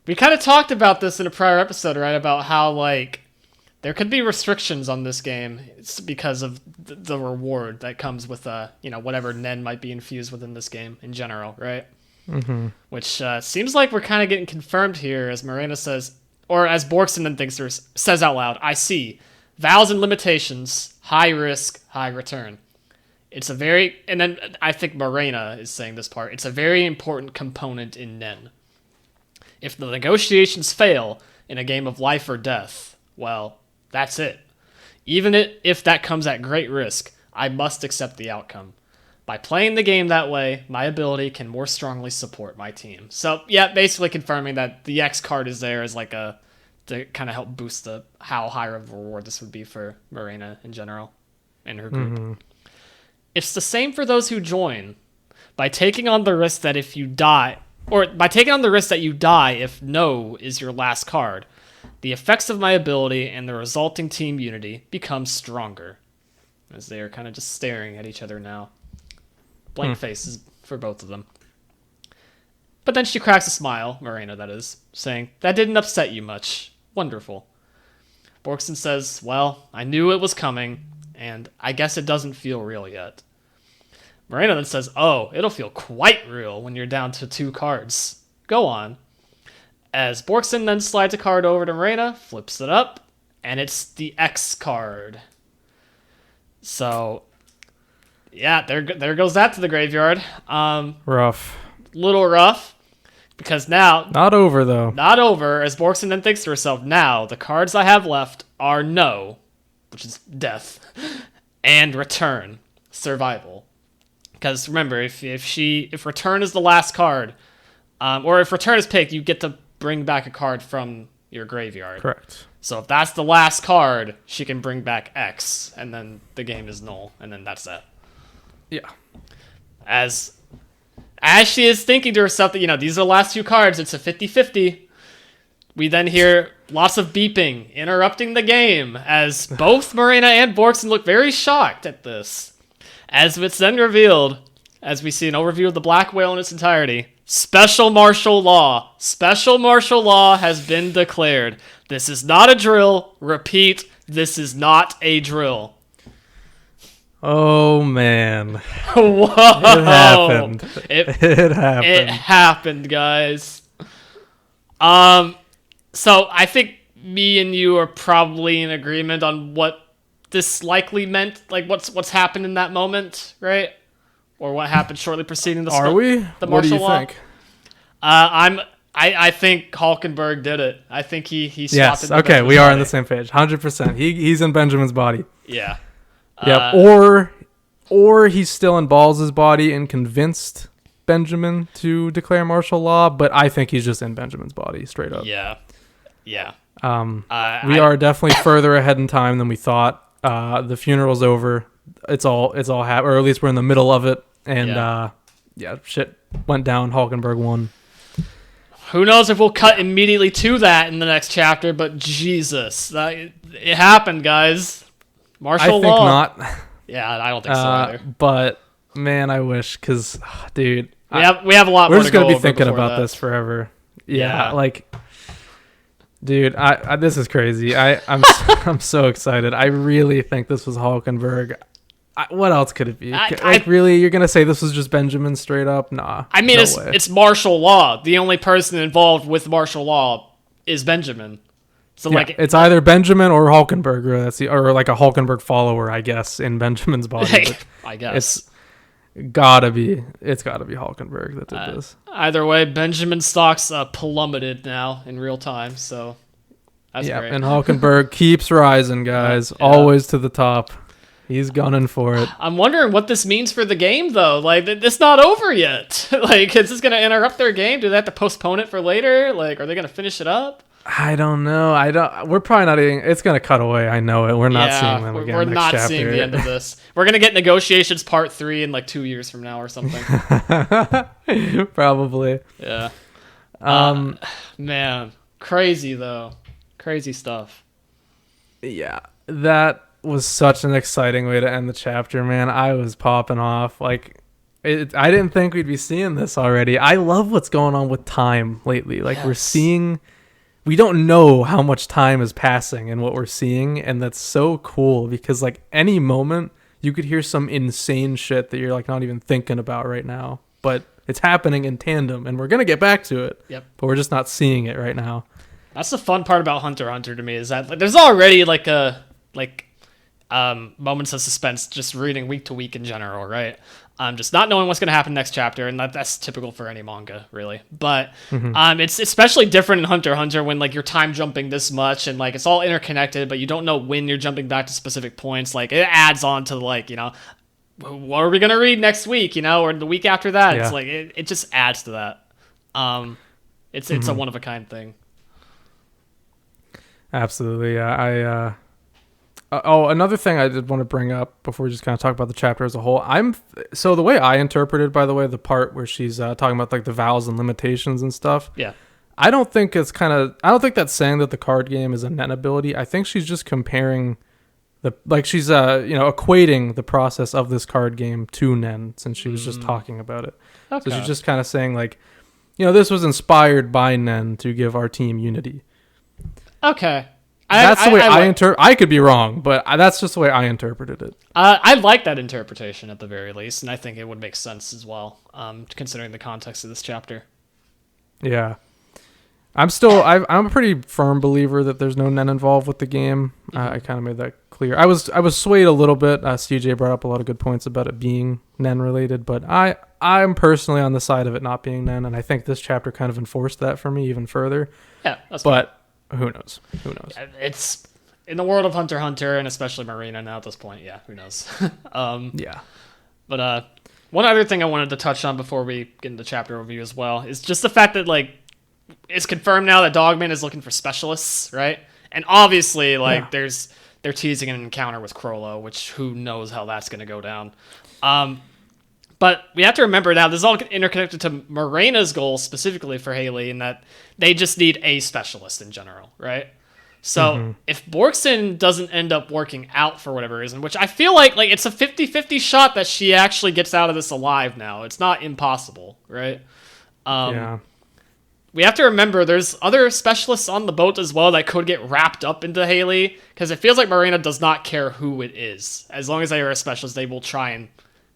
of talked about this in a prior episode, right? About how, like, there could be restrictions on this game because of the reward that comes with, whatever Nen might be infused within this game in general, right? Mm-hmm. Which seems like we're kind of getting confirmed here, as Morena says, or as Borkson then says out loud, I see. Vows and limitations, high risk, high return. And then I think Morena is saying this part, it's a very important component in Nen. If the negotiations fail in a game of life or death, well, that's it. Even if that comes at great risk, I must accept the outcome. By playing the game that way, my ability can more strongly support my team. So, yeah, basically confirming that the X card is there as like to kind of help boost how high of a reward this would be for Morena in general and her group. Mm-hmm. It's the same for those who join. By taking on the risk that if you die, or by taking on the risk that you die if no is your last card, the effects of my ability and the resulting team unity become stronger. As they are kind of just staring at each other now. Blank faces for both of them. But then she cracks a smile, Morena that is, saying, that didn't upset you much. Wonderful. Borkson says, well, I knew it was coming, and I guess it doesn't feel real yet. Morena then says, oh, it'll feel quite real when you're down to 2 cards. Go on. As Borkson then slides a card over to Morena, flips it up, and it's the X card. So, yeah, there goes that to the graveyard. Rough. Little rough, because now... Not over, though. Not over, as Borkson then thinks to herself, now, the cards I have left are no, which is death, and return, survival. Because remember, if return is the last card, or if return is picked, you get to bring back a card from your graveyard. Correct. So if that's the last card, she can bring back X, and then the game is null, and then that's that. Yeah. As she is thinking to herself that, these are the last 2 cards, it's a 50-50. we then hear lots of beeping, interrupting the game, as both Morena and Borkson look very shocked at this. As it's then revealed, as we see an overview of the Black Whale in its entirety, special martial law. Special martial law has been declared. This is not a drill. Repeat, this is not a drill. Oh, man. Whoa! It happened. It happened. It happened, guys. So I think me and you are probably in agreement on what this likely meant, like what's happened in that moment, right? Or what happened shortly preceding the Are we? The What do martial you law? think? I think Hulkenberg did it. I think he swapped Yes. into Okay, Benjamin's we are on body. the same page. 100%. He's in Benjamin's body. Yeah. Yep. Or he's still in Balls' body and convinced Benjamin to declare martial law, but I think he's just in Benjamin's body, straight up. Yeah. Yeah. We are definitely further ahead in time than we thought. The funeral's over. It's all happened, or at least we're in the middle of it. And shit went down. Hulkenberg won. Who knows if we'll cut immediately to that in the next chapter, but Jesus, it happened, guys. Martial law. I think not. Yeah, I don't think so either. But man, I wish, because, dude, We have a lot we're more just to go gonna be over thinking before about that. this forever. Yeah, Yeah. like, dude, I this is crazy. I'm so excited. I really think this was Hulkenberg. What else could it be? Really, you're gonna say this was just Benjamin straight up? Nah. I mean, no it's way. it's martial law. The only person involved with martial law is Benjamin. So Yeah, like, it's either Benjamin or Hulkenberg, or like a Hulkenberg follower, I guess, in Benjamin's body. But I guess it's gotta be Hulkenberg that did this. either way, Benjamin stocks plummeted now in real time. So that's Yeah, great. and Hulkenberg keeps rising, guys. Yeah. Always to the top. He's gunning for it. I'm wondering what this means for the game, though. Like, it's not over yet. Like, is this going to interrupt their game? Do they have to postpone it for later? Like, are they going to finish it up? I don't know. We're probably not even. It's gonna cut away. I know it. We're not seeing them again. We're next not chapter. seeing the end of this. We're going to get negotiations part 3 in like 2 years from now or something. Probably. Yeah. Man, crazy though. Crazy stuff. Yeah, that was such an exciting way to end the chapter, man. I was popping off. Like, I didn't think we'd be seeing this already. I love what's going on with time lately. Like, Yes. we're seeing. We don't know how much time is passing in what we're seeing, and that's so cool because, like, any moment you could hear some insane shit that you're like not even thinking about right now, but it's happening in tandem, and we're gonna get back to it. Yep. But we're just not seeing it right now. That's the fun part about Hunter x Hunter to me is that there's already moments of suspense just reading week to week in general, right? Just not knowing what's going to happen next chapter, and that's typical for any manga, really. But it's especially different in Hunter x Hunter when like you're time jumping this much and like it's all interconnected, but you don't know when you're jumping back to specific points. Like it adds on to like, you know, what are we going to read next week, you know, or the week after that. Yeah. It's like it just adds to that. It's a one of a kind thing. Absolutely, yeah. Another thing I did want to bring up before we just kind of talk about the chapter as a whole. So the way I interpreted, by the way, the part where she's talking about like the vows and limitations and stuff. Yeah. I don't think that's saying that the card game is a Nen ability. I think she's just comparing she's equating the process of this card game to Nen, since she was just talking about it. Okay. So she's just kind of saying like, this was inspired by Nen to give our team unity. Okay. That's the way I interpret. I could be wrong, but that's just the way I interpreted it. I like that interpretation at the very least, and I think it would make sense as well, considering the context of this chapter. Yeah, I'm a pretty firm believer that there's no Nen involved with the game. I kind of made that clear. I was swayed a little bit. CJ brought up a lot of good points about it being Nen related, but I'm personally on the side of it not being Nen, and I think this chapter kind of enforced that for me even further. Yeah, that's but. Who knows? It's in the world of Hunter x Hunter, and especially Morena now at this point. Yeah, who knows? Yeah. But one other thing I wanted to touch on before we get into chapter overview as well is just the fact that like it's confirmed now that Dogman is looking for specialists, right? And obviously, like they're teasing an encounter with Crollo, which who knows how that's going to go down. But we have to remember now, this is all interconnected to Morena's goal specifically for Haley, in that they just need a specialist in general, right? So if Borkson doesn't end up working out for whatever reason, which I feel like it's a 50-50 shot that she actually gets out of this alive now. It's not impossible, right? Yeah. We have to remember there's other specialists on the boat as well that could get wrapped up into Haley, because it feels like Morena does not care who it is. As long as they are a specialist, they will try and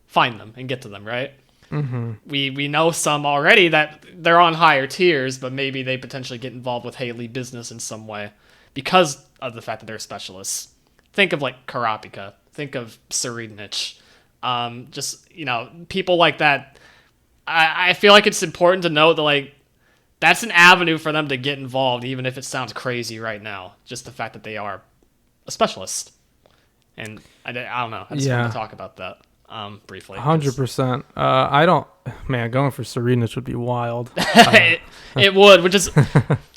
find them and get to them, right? We know some already that they're on higher tiers, but maybe they potentially get involved with Haley business in some way because of the fact that they're specialists. Think of like Karapika. Think of Serenich. Just, people like that. I feel like it's important to note that that's an avenue for them to get involved, even if it sounds crazy right now. Just the fact that they are a specialist. And I don't know. I just want to talk about that briefly. 100%. I don't... Man, going for Serenich would be wild. It would, which is...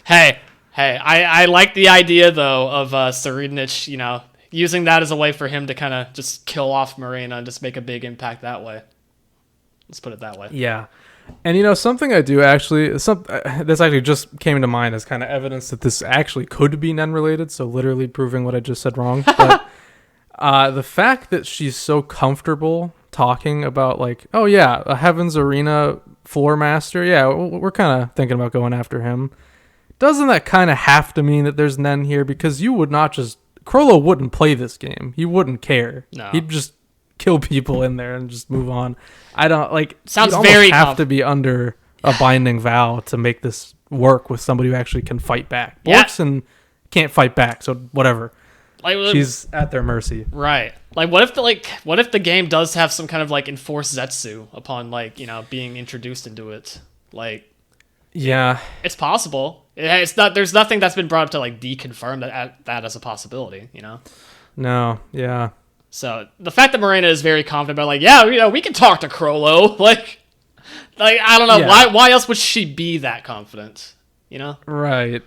Hey, I like the idea, though, of Serenich, using that as a way for him to kind of just kill off Morena and just make a big impact that way. Let's put it that way. Yeah. And something I do actually, this actually just came to mind as kind of evidence that this actually could be Nen related, so literally proving what I just said wrong. But the fact that she's so comfortable talking about oh yeah, a Heaven's Arena floor master, yeah, we're kind of thinking about going after him. Doesn't that kind of have to mean that there's Nen here? Because you would not just, Crollo wouldn't play this game. He wouldn't care. No. He'd just kill people in there and just move on. I don't sounds you'd very have to be under a binding vow to make this work with somebody who actually can fight back. Yeah. Borkson can't fight back, so whatever. She's at their mercy. Right. What if the game does have some kind of enforced Zetsu upon being introduced into it? Yeah. It's possible. It's not. There's nothing that's been brought up to deconfirm that as a possibility. No. Yeah. So the fact that Morena is very confident about we can talk to Crollo. I don't know Yeah. why else would she be that confident? Right.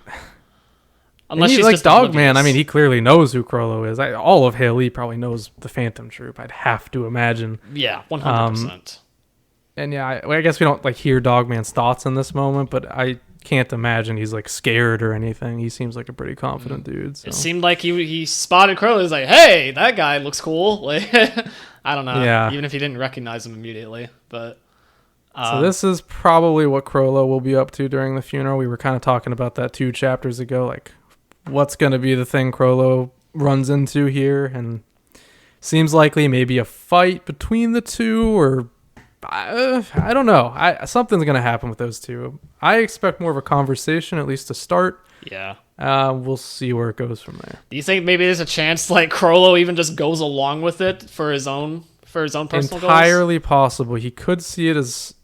Unless he's she's just Dogman. oblivious. I mean, he clearly knows who Crollo is. All of Haley probably knows the Phantom Troop. I'd have to imagine. Yeah, 100%. And yeah, I guess we don't hear Dogman's thoughts in this moment, but I can't imagine he's scared or anything. He seems like a pretty confident dude. So. It seemed like he spotted Crollo. He's like, hey, that guy looks cool. I don't know. Yeah. Even if he didn't recognize him immediately, but. So this is probably what Crollo will be up to during the funeral. We were kind of talking about that 2 chapters ago, what's going to be the thing Crollo runs into here, and seems likely maybe a fight between the two, or I don't know. Something's going to happen with those two. I expect more of a conversation, at least to start. Yeah. We'll see where it goes from there. Do you think maybe there's a chance Crollo even just goes along with it for his own personal goals? Entirely possible. He could see it as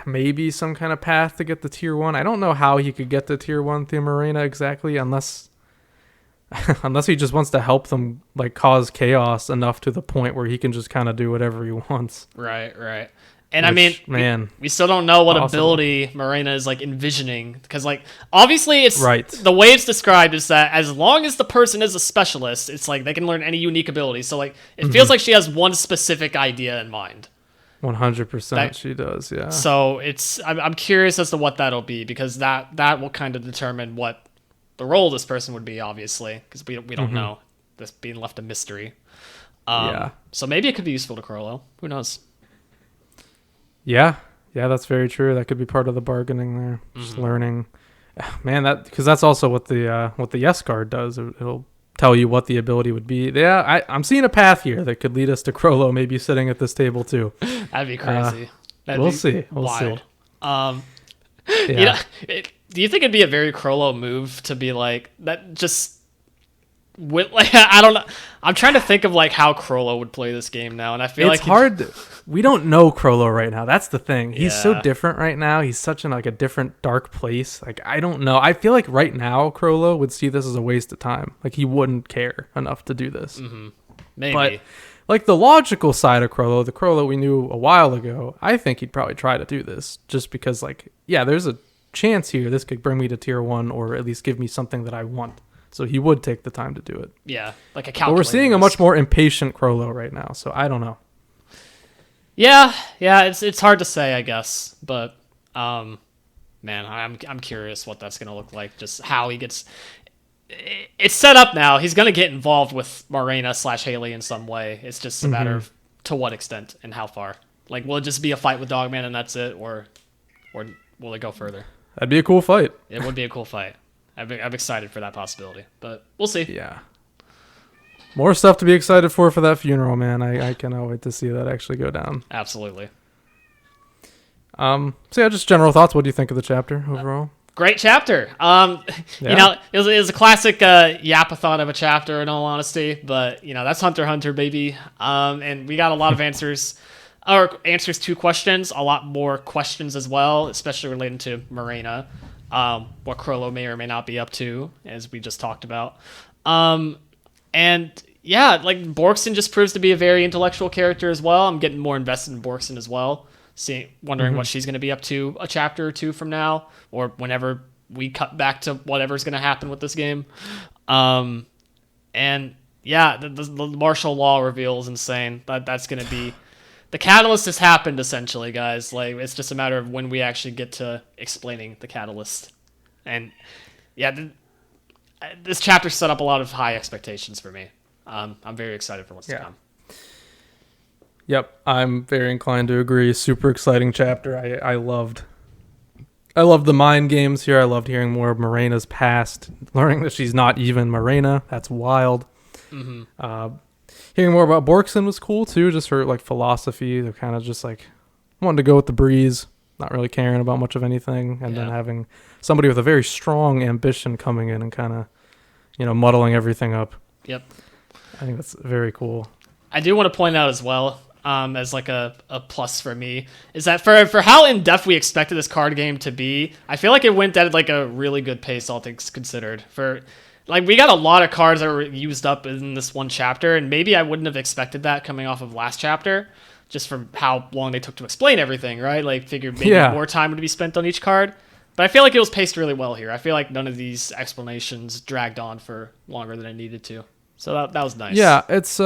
maybe some kind of path to get the tier 1. I don't know how he could get the tier 1 through Morena exactly, unless he just wants to help them cause chaos enough to the point where he can just kind of do whatever he wants. Right. And we still don't know what ability Morena is envisioning, because obviously it's right. The way it's described is that as long as the person is a specialist, it's they can learn any unique ability. So it feels like she has one specific idea in mind. 100% she does, yeah. So I'm curious as to what that'll be, because that will kind of determine what the role of this person would be, obviously, because we don't know. This being left a mystery. Yeah. So maybe it could be useful to Crollo. Who knows? Yeah, that's very true. That could be part of the bargaining there. Just learning, man. Because that's also what the yes card does. It'll tell you what the ability would be. Yeah, I'm seeing a path here that could lead us to Crollo maybe sitting at this table too. That'd be crazy. We'll see. Wild. Yeah. Do you think it'd be a very Crollo move to be that? Just I don't know. I'm trying to think of how Crollo would play this game now, and I feel it's hard. We don't know Crollo right now. That's the thing. He's so different right now. He's such in a different dark place. I don't know. I feel like right now Crollo would see this as a waste of time. He wouldn't care enough to do this. Mm-hmm. Maybe. But the logical side of Crollo, the Crollo we knew a while ago, I think he'd probably try to do this just because there's a chance here this could bring me to tier 1, or at least give me something that I want. So he would take the time to do it. Yeah, a calculator. But we're seeing a much more impatient Crollo right now, so I don't know. Yeah, it's hard to say, I guess, but man, I'm curious what that's gonna look like. Just how he gets. It's set up now. He's gonna get involved with Morena / Haley in some way. It's just a matter of to what extent and how far. Like, will it just be a fight with Dogman and that's it, or will it go further? That'd be a cool fight. It would be a cool fight. I'm excited for that possibility, but we'll see. Yeah. More stuff to be excited for that funeral, man. I cannot wait to see that actually go down. Absolutely. So yeah, just general thoughts. What do you think of the chapter overall? Great chapter. You know, it was a classic yapathon of a chapter, in all honesty. But you know, that's Hunter x Hunter, baby. And we got a lot of answers to questions. A lot more questions as well, especially relating to Morena. What Crollo may or may not be up to, as we just talked about. And yeah, like Borkson just proves to be a very intellectual character as well. I'm getting more invested in Borkson as well. Wondering what she's going to be up to a chapter or two from now, or whenever we cut back to whatever's going to happen with this game. And yeah, the martial law reveal is insane. That's going to be the catalyst has happened essentially, guys. Like, it's just a matter of when we actually get to explaining the catalyst. And yeah, this chapter set up a lot of high expectations for me. I'm very excited for what's to come. Yep, I'm very inclined to agree. Super exciting chapter. I loved the mind games here. I loved hearing more of Morena's past, learning that she's not even Morena. That's wild. Hearing more about Borkson was cool too. Just her like philosophy. They're kind of just like wanting to go with the breeze, not really caring about much of anything, and then having somebody with a very strong ambition coming in and kind of, you know, muddling everything up. Yep. I think that's very cool. I do want to point out as well, as like a plus for me, is that for how in-depth we expected this card game to be, I feel like it went at like a really good pace, all things considered. For like, we got a lot of cards that were used up in this one chapter, and maybe I wouldn't have expected that coming off of last chapter, just from how long they took to explain everything, right? Like, figured maybe more time would be spent on each card. But I feel like it was paced really well here. I feel like none of these explanations dragged on for longer than it needed to. So that was nice. Yeah, it's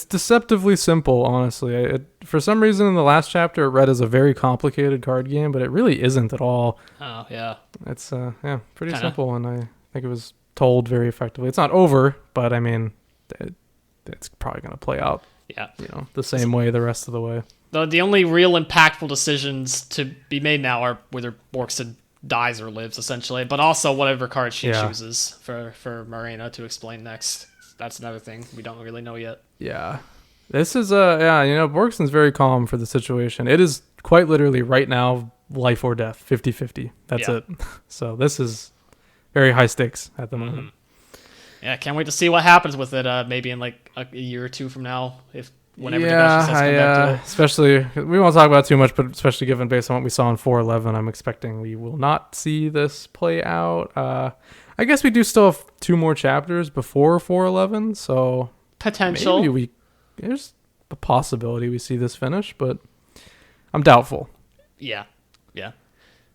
deceptively simple, honestly. For some reason in the last chapter it read as a very complicated card game, but it really isn't at all. Oh, yeah. It's pretty simple, and I think it was told very effectively. It's not over, but I mean, it's probably going to play out, you know, the same way the rest of the way. The only real impactful decisions to be made now are whether Borkson dies or lives, essentially, but also whatever card she chooses for Morena to explain next. That's another thing we don't really know yet. Yeah. This is, you know, Borkson's very calm for the situation. It is quite literally right now life or death, 50-50. That's it. So this is very high stakes at the moment. Yeah, can't wait to see what happens with it, maybe in like a year or two from now, whenever Togashi says come back to it. Especially, we won't talk about it too much, but especially given based on what we saw in 411, I'm expecting we will not see this play out. I guess we do still have 2 more chapters before 411, so potential. Maybe there's a possibility we see this finish, but I'm doubtful. Yeah.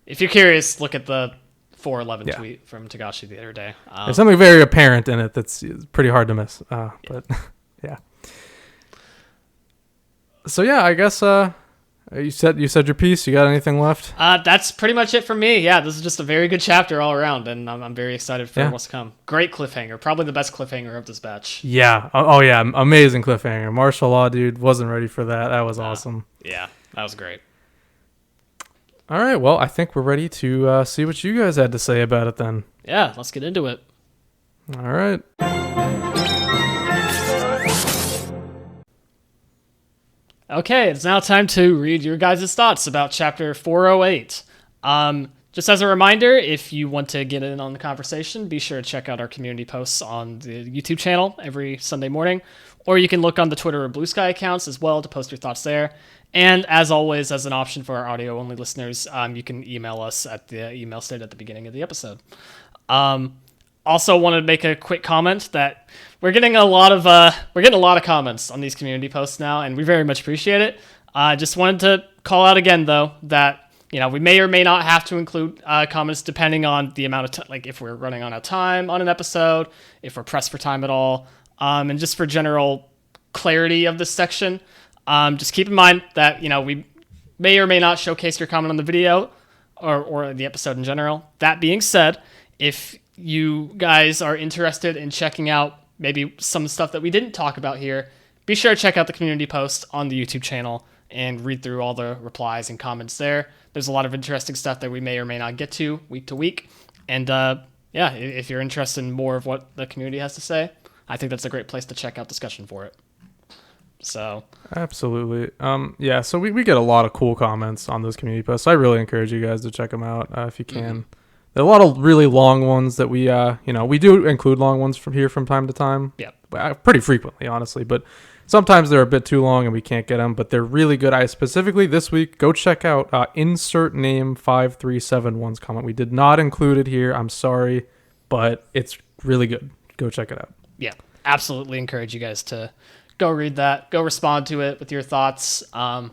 If you're curious, look at the 411 tweet from Togashi the other day. There's something very apparent in it that's pretty hard to miss. But yeah. So yeah, I guess you said your piece. You got anything left? That's pretty much it for me. Yeah, this is just a very good chapter all around, and I'm very excited for what's to come. Great cliffhanger, probably the best cliffhanger of this batch. Yeah. Oh yeah, amazing cliffhanger. Martial law, dude, wasn't ready for that. That was awesome. Yeah, that was great. All right, well, I think we're ready to see what you guys had to say about it then. Yeah, let's get into it. All right. Okay, it's now time to read your guys' thoughts about Chapter 408. Just as a reminder, if you want to get in on the conversation, be sure to check out our community posts on the YouTube channel every Sunday morning, or you can look on the Twitter or Bluesky accounts as well to post your thoughts there. And as always, as an option for our audio-only listeners, you can email us at the email stated at the beginning of the episode. Also wanted to make a quick comment that we're getting a lot of comments on these community posts now, and we very much appreciate it. Just wanted to call out again, though, that we may or may not have to include comments depending on the amount of time, like if we're running out of time on an episode, if we're pressed for time at all, and just for general clarity of this section. Just keep in mind that, we may or may not showcase your comment on the video or the episode in general. That being said, if you guys are interested in checking out maybe some stuff that we didn't talk about here, be sure to check out the community post on the YouTube channel and read through all the replies and comments there. There's a lot of interesting stuff that we may or may not get to week. And if you're interested in more of what the community has to say, I think that's a great place to check out discussion for it. So absolutely. So we get a lot of cool comments on those community posts. I really encourage you guys to check them out if you can. Mm-hmm. There are a lot of really long ones that we we do include long ones from here from time to time. Yeah, pretty frequently, honestly, but sometimes they're a bit too long and we can't get them, but they're really good. I specifically this week, go check out insert name 5371's comment. We did not include it here. I'm sorry, but it's really good. Go check it out. Yeah, absolutely encourage you guys to go read that. Go respond to it with your thoughts. Get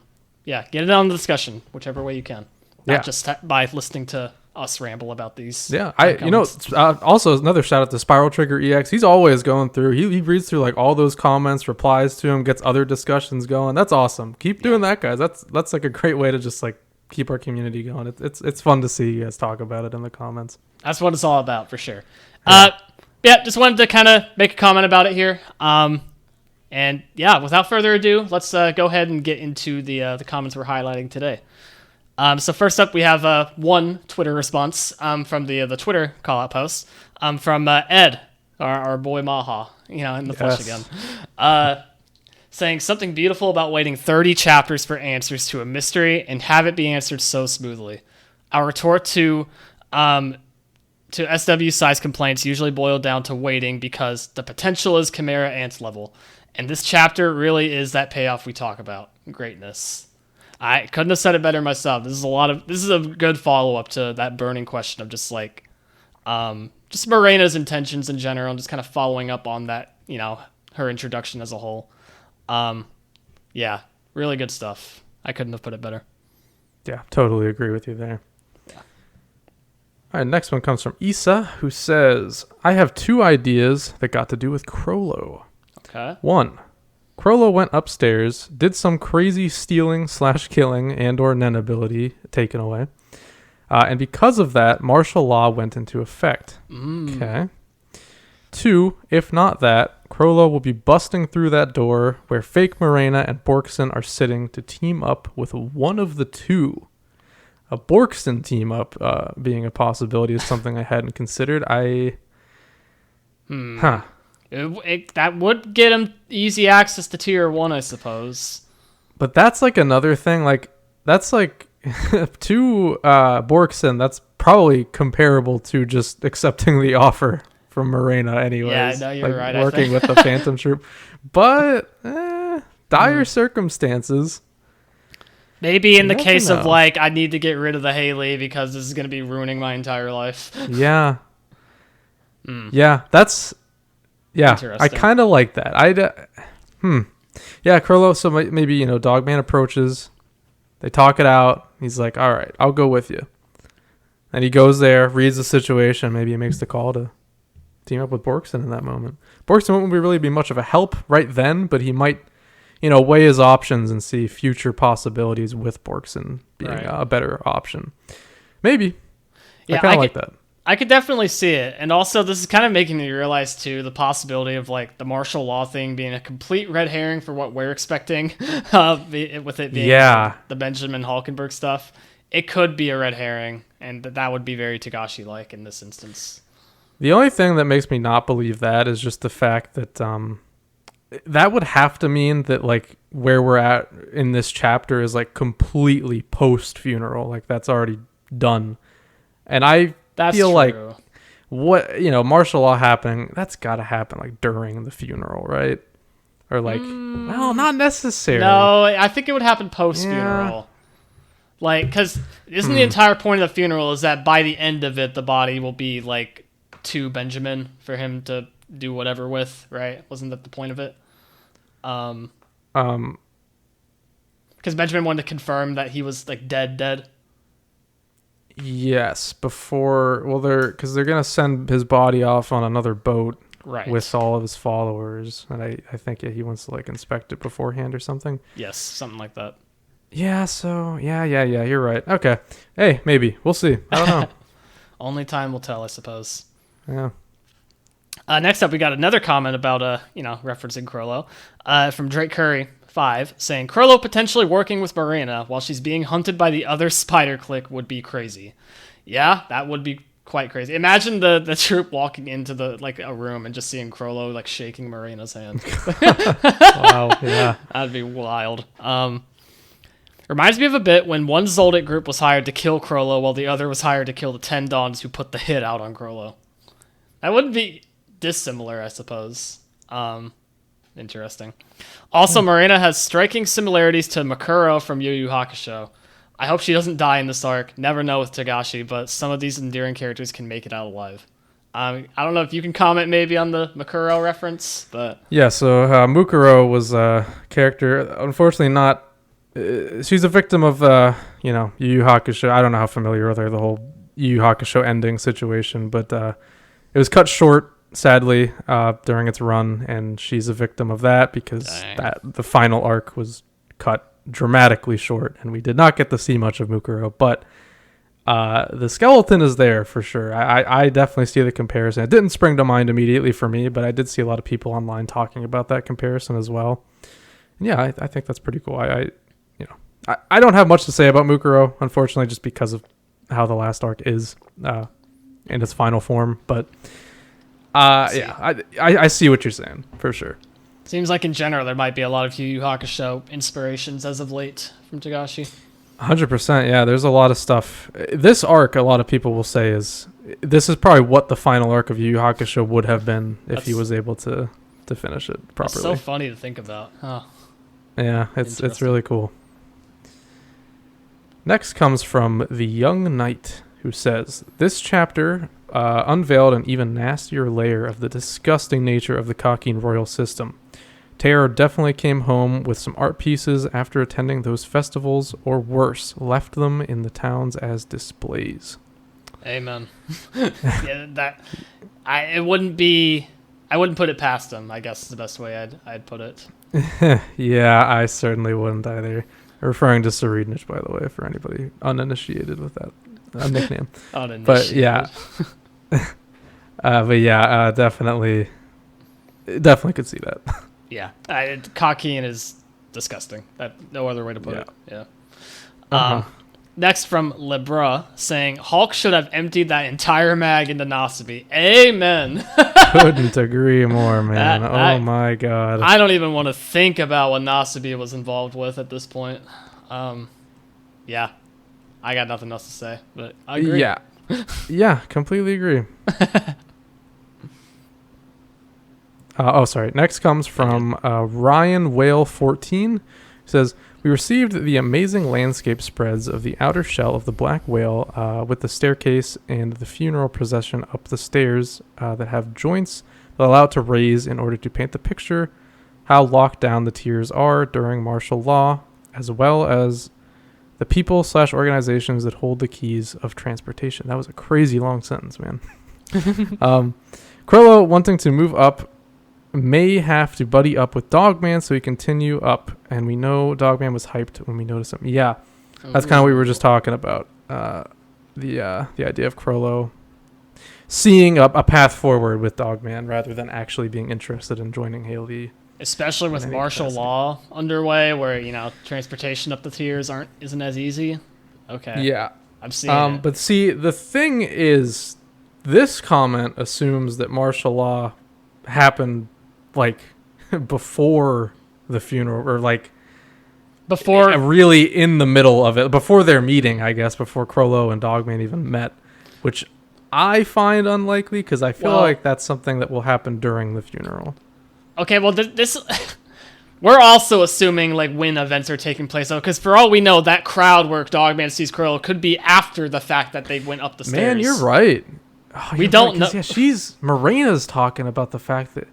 it on the discussion, whichever way you can. Not just by listening to us ramble about these. Yeah, also another shout out to Spiral Trigger EX. He's always going through. He reads through like all those comments, replies to them, gets other discussions going. That's awesome. Keep doing that, guys. That's like a great way to just like keep our community going. It's fun to see you guys talk about it in the comments. That's what it's all about for sure. Just wanted to kind of make a comment about it here. Without further ado, let's go ahead and get into the comments we're highlighting today. So first up, we have one Twitter response from the Twitter call-out post from Ed, our boy Maha, in the flesh again, saying something beautiful about waiting 30 chapters for answers to a mystery and have it be answered so smoothly. Our retort to SW size complaints usually boil down to waiting because the potential is Chimera Ant level, and this chapter really is that payoff we talk about. Greatness. I couldn't have said it better myself. This is a good follow-up to that burning question of just like, just Morena's intentions in general, and just kind of following up on that, her introduction as a whole. Really good stuff. I couldn't have put it better. Yeah, totally agree with you there. Yeah. All right, next one comes from Issa, who says, I have two ideas that got to do with Crollo. Okay. 1. Crollo went upstairs, did some crazy stealing/killing and or Nen ability taken away. And because of that, martial law went into effect. Okay. 2, if not that, Crollo will be busting through that door where fake Morena and Borkson are sitting to team up with one of the two. A Borkson team up being a possibility is something I hadn't considered. That would get him easy access to tier 1, I suppose. But that's like another thing. Like that's like to Borkson. That's probably comparable to just accepting the offer from Morena, anyways. Yeah, no, you're right. Working with the Phantom Troop, but dire circumstances. Maybe in the case of like, I need to get rid of the Haley because this is going to be ruining my entire life. Yeah. Yeah, that's. Yeah, I kind of like that. Yeah, Crollo, so maybe, Dogman approaches. They talk it out. He's like, all right, I'll go with you. And he goes there, reads the situation. Maybe he makes the call to team up with Borkson in that moment. Borkson won't really be much of a help right then, but he might, weigh his options and see future possibilities with Borkson being a better option. Maybe. Yeah, I kind of like that. I could definitely see it. And also, this is kind of making me realize, too, the possibility of, like, the martial law thing being a complete red herring for what we're expecting, with it being the Benjamin Hulkenberg stuff. It could be a red herring, and that would be very Togashi-like in this instance. The only thing that makes me not believe that is just the fact that that would have to mean that, like, where we're at in this chapter is, like, completely post-funeral. Like, that's already done. And I feel like what martial law happening, that's got to happen like during the funeral, right? Or like well, not necessarily. No, I think it would happen post funeral. Like, because isn't the entire point of the funeral is that by the end of it the body will be like to Benjamin for him to do whatever with, right? Wasn't that the point of it? Because Benjamin wanted to confirm that he was like dead. Yes, because they're gonna send his body off on another boat, Right. with all of his followers, and I think he wants to like inspect it beforehand or something. Yes, something like that. Yeah. So yeah. You're right. Okay. Hey, maybe we'll see. I don't know. Only time will tell, I suppose. Yeah. Next up, we got another comment about, referencing Crollo, from Drake Curry 5, saying, Crollo potentially working with Morena while she's being hunted by the other spider clique would be crazy. Yeah, that would be quite crazy. Imagine the troop walking into a room and just seeing Crollo, like, shaking Morena's hand. Wow, yeah. That'd be wild. Reminds me of a bit when one Zoldyck group was hired to kill Crollo while the other was hired to kill the 10 Dons who put the hit out on Crollo. That wouldn't be dissimilar, I suppose. Interesting. Also, Morena has striking similarities to Makuro from Yu Yu Hakusho. I hope she doesn't die in this arc. Never know with Togashi, but some of these endearing characters can make it out alive. I don't know if you can comment maybe on the Makuro reference, but... Yeah, so Mukuro was a character, unfortunately not... she's a victim of, Yu Yu Hakusho. I don't know how familiar with her, the whole Yu Yu Hakusho ending situation, but it was cut short, sadly, during its run, and she's a victim of that because the final arc was cut dramatically short, and we did not get to see much of Mukuro, but the skeleton is there for sure. I definitely see the comparison. It didn't spring to mind immediately for me, but I did see a lot of people online talking about that comparison as well. And yeah, I think that's pretty cool. I don't have much to say about Mukuro, unfortunately, just because of how the last arc is in its final form, but I see what you're saying for sure. Seems like in general there might be a lot of Yu Yu Hakusho inspirations as of late from Togashi. 100%, yeah. There's a lot of stuff. This arc, a lot of people will say this is probably what the final arc of Yu Yu Hakusho would have been if he was able to finish it properly. It's so funny to think about. Huh. Yeah, it's really cool. Next comes from the Young Knight, who says, this chapter unveiled an even nastier layer of the disgusting nature of the Kakin royal system. Tear definitely came home with some art pieces after attending those festivals, or worse, left them in the towns as displays. Amen. Yeah, I wouldn't put it past him, I guess is the best way I'd put it. Yeah, I certainly wouldn't either. Referring to Serenich, by the way, for anybody uninitiated with that nickname. But yeah. Definitely could see that. Yeah, Kakin is disgusting. No other way to put it. Yeah. Next from Lebra, saying, Hulk should have emptied that entire mag into Nasabi. Amen. Couldn't agree more, man. My God. I don't even want to think about what Nasabi was involved with at this point. Yeah. I got nothing else to say, but I agree. Yeah. Yeah, completely agree. Sorry. Next comes from Ryan Whale 14. He says, we received the amazing landscape spreads of the outer shell of the black whale with the staircase and the funeral procession up the stairs that have joints that allow it to raise in order to paint the picture how locked down the tiers are during martial law, as well as the people/organizations that hold the keys of transportation. That was a crazy long sentence, man. Crollo wanting to move up may have to buddy up with Dogman so he continue up, and we know Dogman was hyped when we noticed him. Yeah, that's kind of what we were just talking about. The idea of Crollo seeing a path forward with Dogman rather than actually being interested in joining Haley. Especially with martial law underway, where transportation up the tiers isn't as easy. Okay. Yeah, I'm seeing it. But see, the thing is, this comment assumes that martial law happened before the funeral, or before really in the middle of it, before their meeting, I guess, before Crollo and Dogman even met, which I find unlikely because I feel like that's something that will happen during the funeral. Okay, well, this we're also assuming when events are taking place, though, because for all we know, that crowd where Dogman sees Crollo could be after the fact that they went up the stairs. Man, you're right. We don't know. Yeah, Morena's talking about the fact that.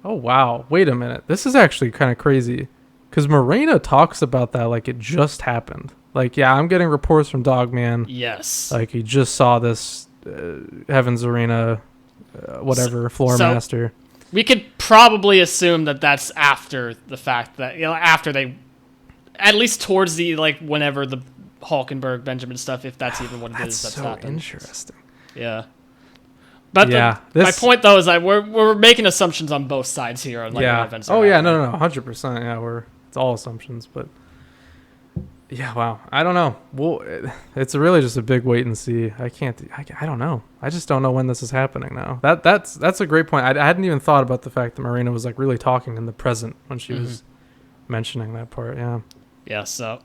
Oh wow! Wait a minute. This is actually kind of crazy, because Morena talks about that like it just happened. I'm getting reports from Dogman. Yes. He just saw this Heaven's Arena whatever floor so master. We could probably assume that that's after the fact that, you know, after they, at least towards the, like, whenever the Hulkenberg Benjamin stuff, if that's even what it is that's so happened. Interesting. Yeah. But yeah, my point though is that we're making assumptions on both sides here on like yeah. what events. Oh yeah, no, 100%. Yeah, it's all assumptions, but yeah, wow. I don't know. Well, it's really just a big wait and see. I don't know. I just don't know when this is happening now. That's a great point. I hadn't even thought about the fact that Morena was like really talking in the present when she was mentioning that part. Yeah. Yeah. So,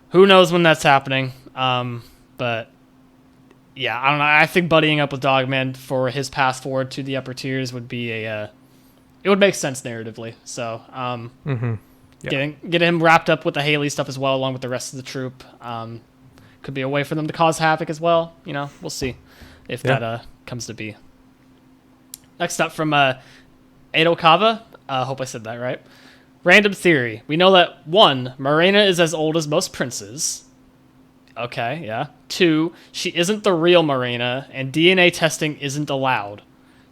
who knows when that's happening? But yeah, I don't know. I think buddying up with Dogman for his path forward to the upper tiers would be it would make sense narratively. So, yeah. Getting him wrapped up with the Haley stuff as well, along with the rest of the troop, could be a way for them to cause havoc as well. You know, we'll see if that comes to be. Next up from Edo Kava, hope I said that right. Random theory. We know that 1, Morena is as old as most princes. Okay, yeah. 2, she isn't the real Morena, and DNA testing isn't allowed.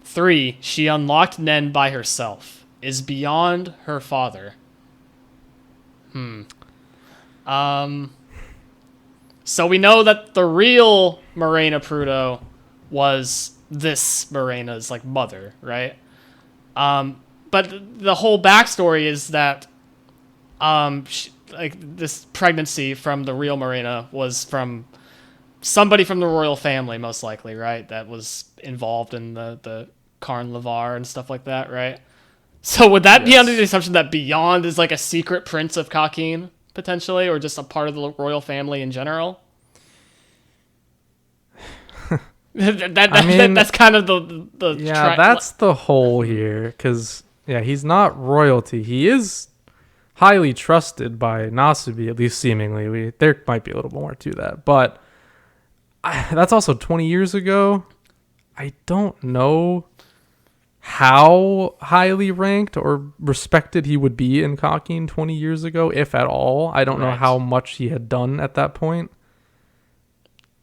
3, she unlocked Nen by herself, is beyond her father. So we know that the real Morena Prudo was this Morena's like mother, right? But the whole backstory is that this pregnancy from the real Morena was from somebody from the royal family, most likely, right? That was involved in the Karn Lavar and stuff like that, right? So would that be under the assumption that Beyond is like a secret prince of Kakin, potentially, or just a part of the royal family in general? That's kind of the that's the whole here, because he's not royalty. He is highly trusted by Nasubi, at least seemingly. There might be a little more to that, but that's also 20 years ago. I don't know how highly ranked or respected he would be in Kakin 20 years ago, if at all. I don't know how much he had done at that point.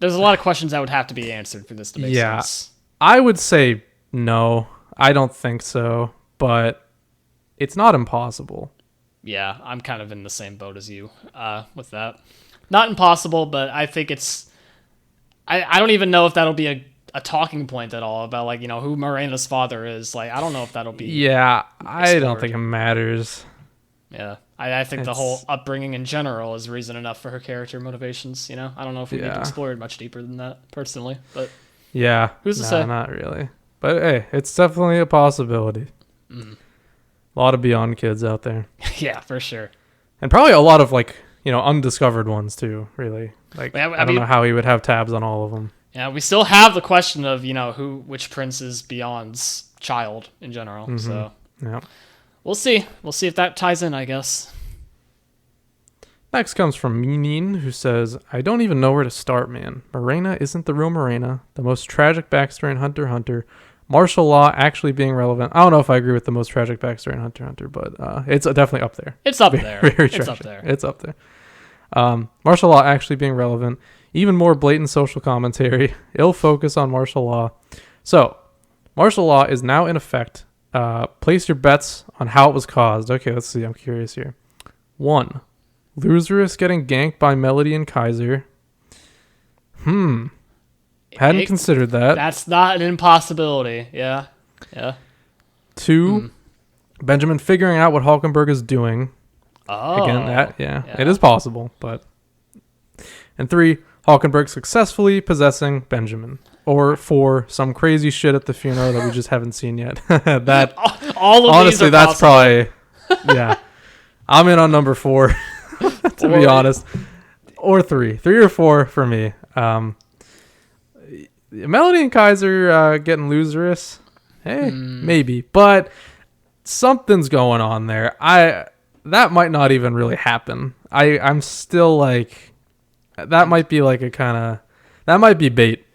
There's a lot of questions that would have to be answered for this to make sense. I would say no. I don't think so, but it's not impossible. Yeah, I'm kind of in the same boat as you with that. Not impossible, but I think it's... I don't even know if that'll be a talking point at all about, like, you know, who Morena's father is. Like, I don't know if that'll be... Yeah, I don't think it matters. Yeah, I think the whole upbringing in general is reason enough for her character motivations, you know? I don't know if we need to explore it much deeper than that, personally, but... Yeah. Who's to say? Not really. But, hey, it's definitely a possibility. A lot of Beyond kids out there. Yeah, for sure. And probably a lot of, like, you know, undiscovered ones, too, really. Like, I don't know how he would have tabs on all of them. Yeah, we still have the question of, you know, which prince is Beyond's child in general. So we'll see. We'll see if that ties in, I guess. Next comes from Minin, who says, I don't even know where to start, man. Morena isn't the real Morena. The most tragic backstory in Hunter x Hunter. Martial law actually being relevant. I don't know if I agree with the most tragic backstory in Hunter x Hunter, but it's definitely up there. It's up there. Very it's up there. It's up there. Martial law actually being relevant. Even more blatant social commentary, ill focus on martial law. So, martial law is now in effect. Place your bets on how it was caused. Okay, let's see. I'm curious here. 1. Loserus getting ganked by Melody and Kaiser. Hadn't considered that. That's not an impossibility. Yeah. 2. Benjamin figuring out what Hulkenberg is doing. Oh. Again, it is possible, but... And 3, Hulkenberg successfully possessing Benjamin. Or 4, some crazy shit at the funeral that we just haven't seen yet. That all of honestly, these are that's possible. Probably I'm in on number 4, to be honest. Or 3 or 4 for me. Melody and Kaiser getting loserous. Hey, maybe, but something's going on there. That might not even really happen. I'm still like... That might be like that might be bait.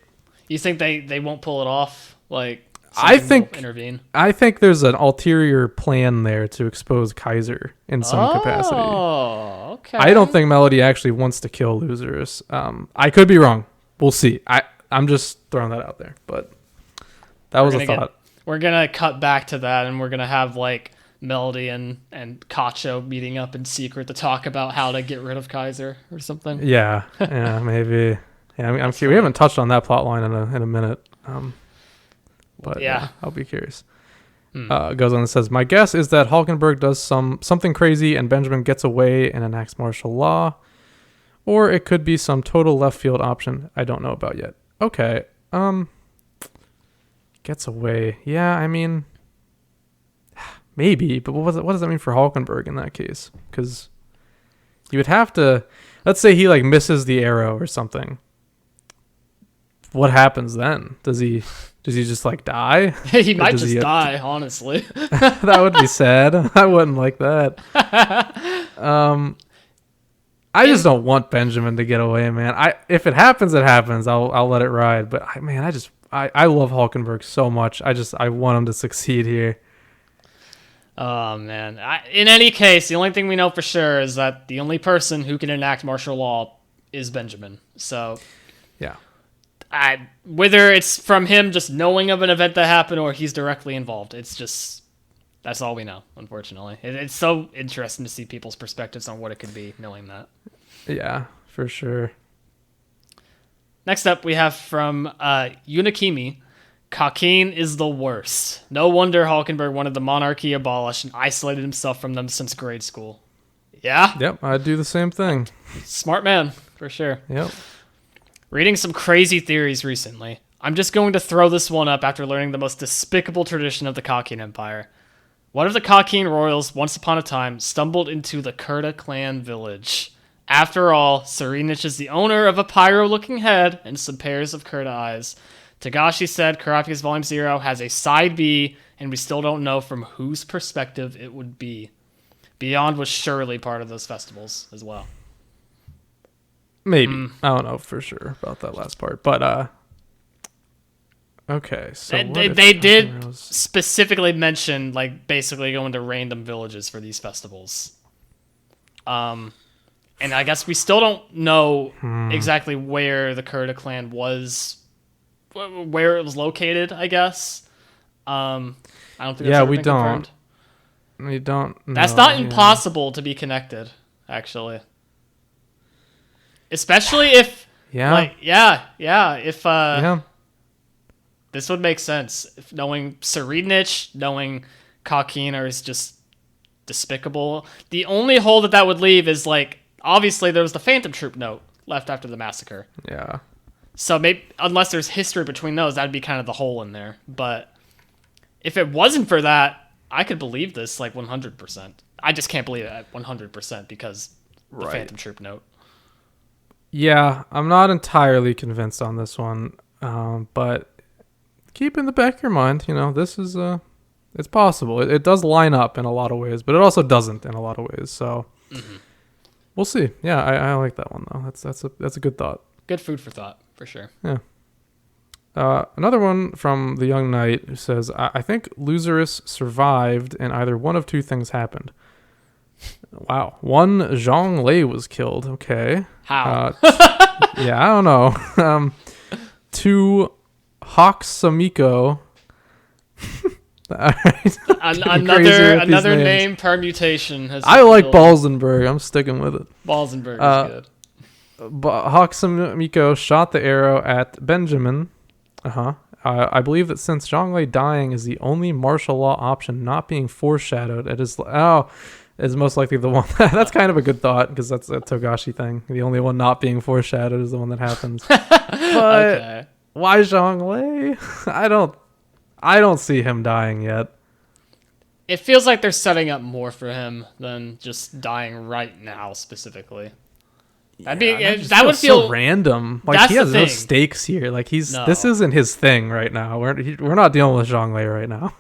You think they won't pull it off? Like, I think intervene. I think there's an ulterior plan there to expose Kaiser in some capacity. Oh, okay. I don't think Melody actually wants to kill Loserus. I could be wrong. We'll see. I'm just throwing that out there, but that was a thought. we're gonna cut back to that, and we're gonna have like Melody and Kacho meeting up in secret to talk about how to get rid of Kaiser or something. Yeah, maybe. Yeah, I'm curious. We haven't touched on that plot line in a minute. But yeah, I'll be curious. Goes on and says, my guess is that Hulkenberg does something crazy and Benjamin gets away and enacts martial law. Or it could be some total left field option I don't know about yet. Okay. Gets away. Yeah, I mean, maybe, but what does that mean for Hulkenberg in that case? Because you would have to, let's say he like misses the arrow or something. What happens then? Does he just like die? He might just die, honestly. That would be sad. I wouldn't like that. I just don't want Benjamin to get away, man. If it happens, it happens. I'll let it ride. But I love Hulkenberg so much. I want him to succeed here. Oh man. In any case, the only thing we know for sure is that the only person who can enact martial law is Benjamin. So yeah. Whether it's from him just knowing of an event that happened or he's directly involved, that's all we know, unfortunately. It's so interesting to see people's perspectives on what it could be, knowing that. Yeah, for sure. Next up, we have from Unikimi, Kakin is the worst. No wonder Hulkenberg wanted the monarchy abolished and isolated himself from them since grade school. Yeah? Yep, I'd do the same thing. Smart man, for sure. Yep. Reading some crazy theories recently. I'm just going to throw this one up after learning the most despicable tradition of the Kakin Empire. One of the Kakin royals, once upon a time, stumbled into the Kurta clan village. After all, Serenich is the owner of a pyro-looking head and some pairs of Kurta eyes. Togashi said Karapi's Volume 0 has a Side B, and we still don't know from whose perspective it would be. Beyond was surely part of those festivals as well. Maybe. I don't know for sure about that last part. But, okay. So they did specifically mention, like, basically going to random villages for these festivals. And I guess we still don't know exactly where the Kurta clan was, where it was located, I guess. I don't think that's we been don't. Confirmed. We don't know. That's not impossible to be connected, actually. Especially if, this would make sense. If knowing Serenich, knowing Kakin is just despicable. The only hole that would leave is, like, obviously there was the Phantom Troop note left after the massacre. Yeah. So maybe, unless there's history between those, that'd be kind of the hole in there. But if it wasn't for that, I could believe this, like, 100%. I just can't believe it at 100% because the Phantom Troop note. Yeah, I'm not entirely convinced on this one, but keep in the back of your mind, this is it's possible. It does line up in a lot of ways, but it also doesn't in a lot of ways. So we'll see. Yeah, I like that one though. That's a good thought. Good food for thought for sure. Yeah. Another one from the Young Knight who says, I think Loserus survived and either one of two things happened. Wow. One, Zhang Lei was killed. Okay. How? Yeah, I don't know. Two, Hawk Samiko. All right. Another name permutation has. I like Balzenberg. I'm sticking with it. Balzenberg is good. Hawk Samiko shot the arrow at Benjamin. I believe that since Zhang Lei dying is the only martial law option not being foreshadowed, it is most likely the one. That's kind of a good thought because that's a Togashi thing. The only one not being foreshadowed is the one that happens. But why Zhang Lei? I don't see him dying yet. It feels like they're setting up more for him than just dying right now specifically. That would feel so random. Like he has no stakes here. Like this isn't his thing right now. We're not dealing with Zhang Lei right now.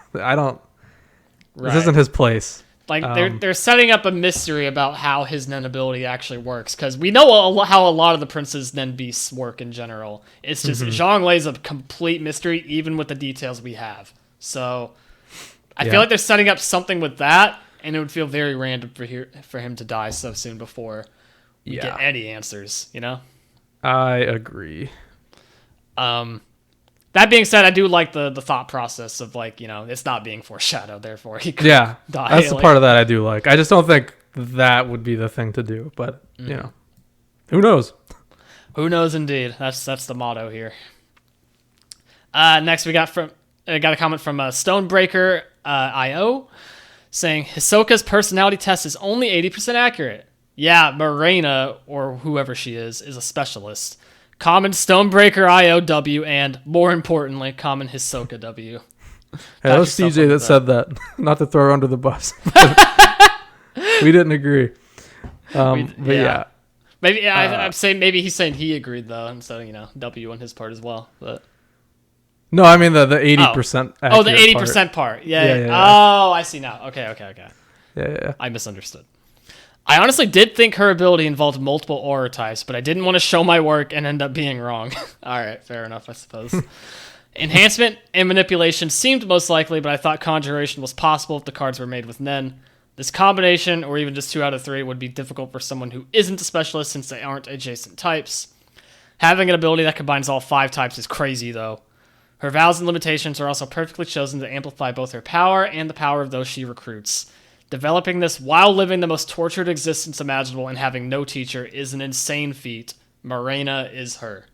This isn't his place. Like they're setting up a mystery about how his Nen ability actually works because we know how a lot of the Prince's Nen beasts work in general. It's just Zhang Lei's a complete mystery, even with the details we have. So I feel like they're setting up something with that, and it would feel very random for him to die so soon before we get any answers. I agree. That being said, I do like the thought process of like, it's not being foreshadowed, therefore he could die. That's the part of that I do like. I just don't think that would be the thing to do, but who knows? Who knows indeed. That's the motto here. Next we got a comment from Stonebreaker IO saying Hisoka's personality test is only 80% accurate. Yeah, Morena, or whoever she is a specialist. Common Stonebreaker IOW, and more importantly, common Hisoka W. Hey, that was CJ that said that. Not to throw her under the bus. We didn't agree. Yeah. Maybe I'm saying maybe he's saying he agreed though, and so W on his part as well. But no, I mean the 80%. Oh, the 80% part. Yeah. Oh, I see now. Okay. Yeah. I misunderstood. I honestly did think her ability involved multiple aura types, but I didn't want to show my work and end up being wrong. All right, fair enough, I suppose. Enhancement and manipulation seemed most likely, but I thought conjuration was possible if the cards were made with Nen. This combination, or even just 2 out of 3, would be difficult for someone who isn't a specialist since they aren't adjacent types. Having an ability that combines all 5 types is crazy, though. Her vows and limitations are also perfectly chosen to amplify both her power and the power of those she recruits. Developing this while living the most tortured existence imaginable and having no teacher is an insane feat. Morena is her.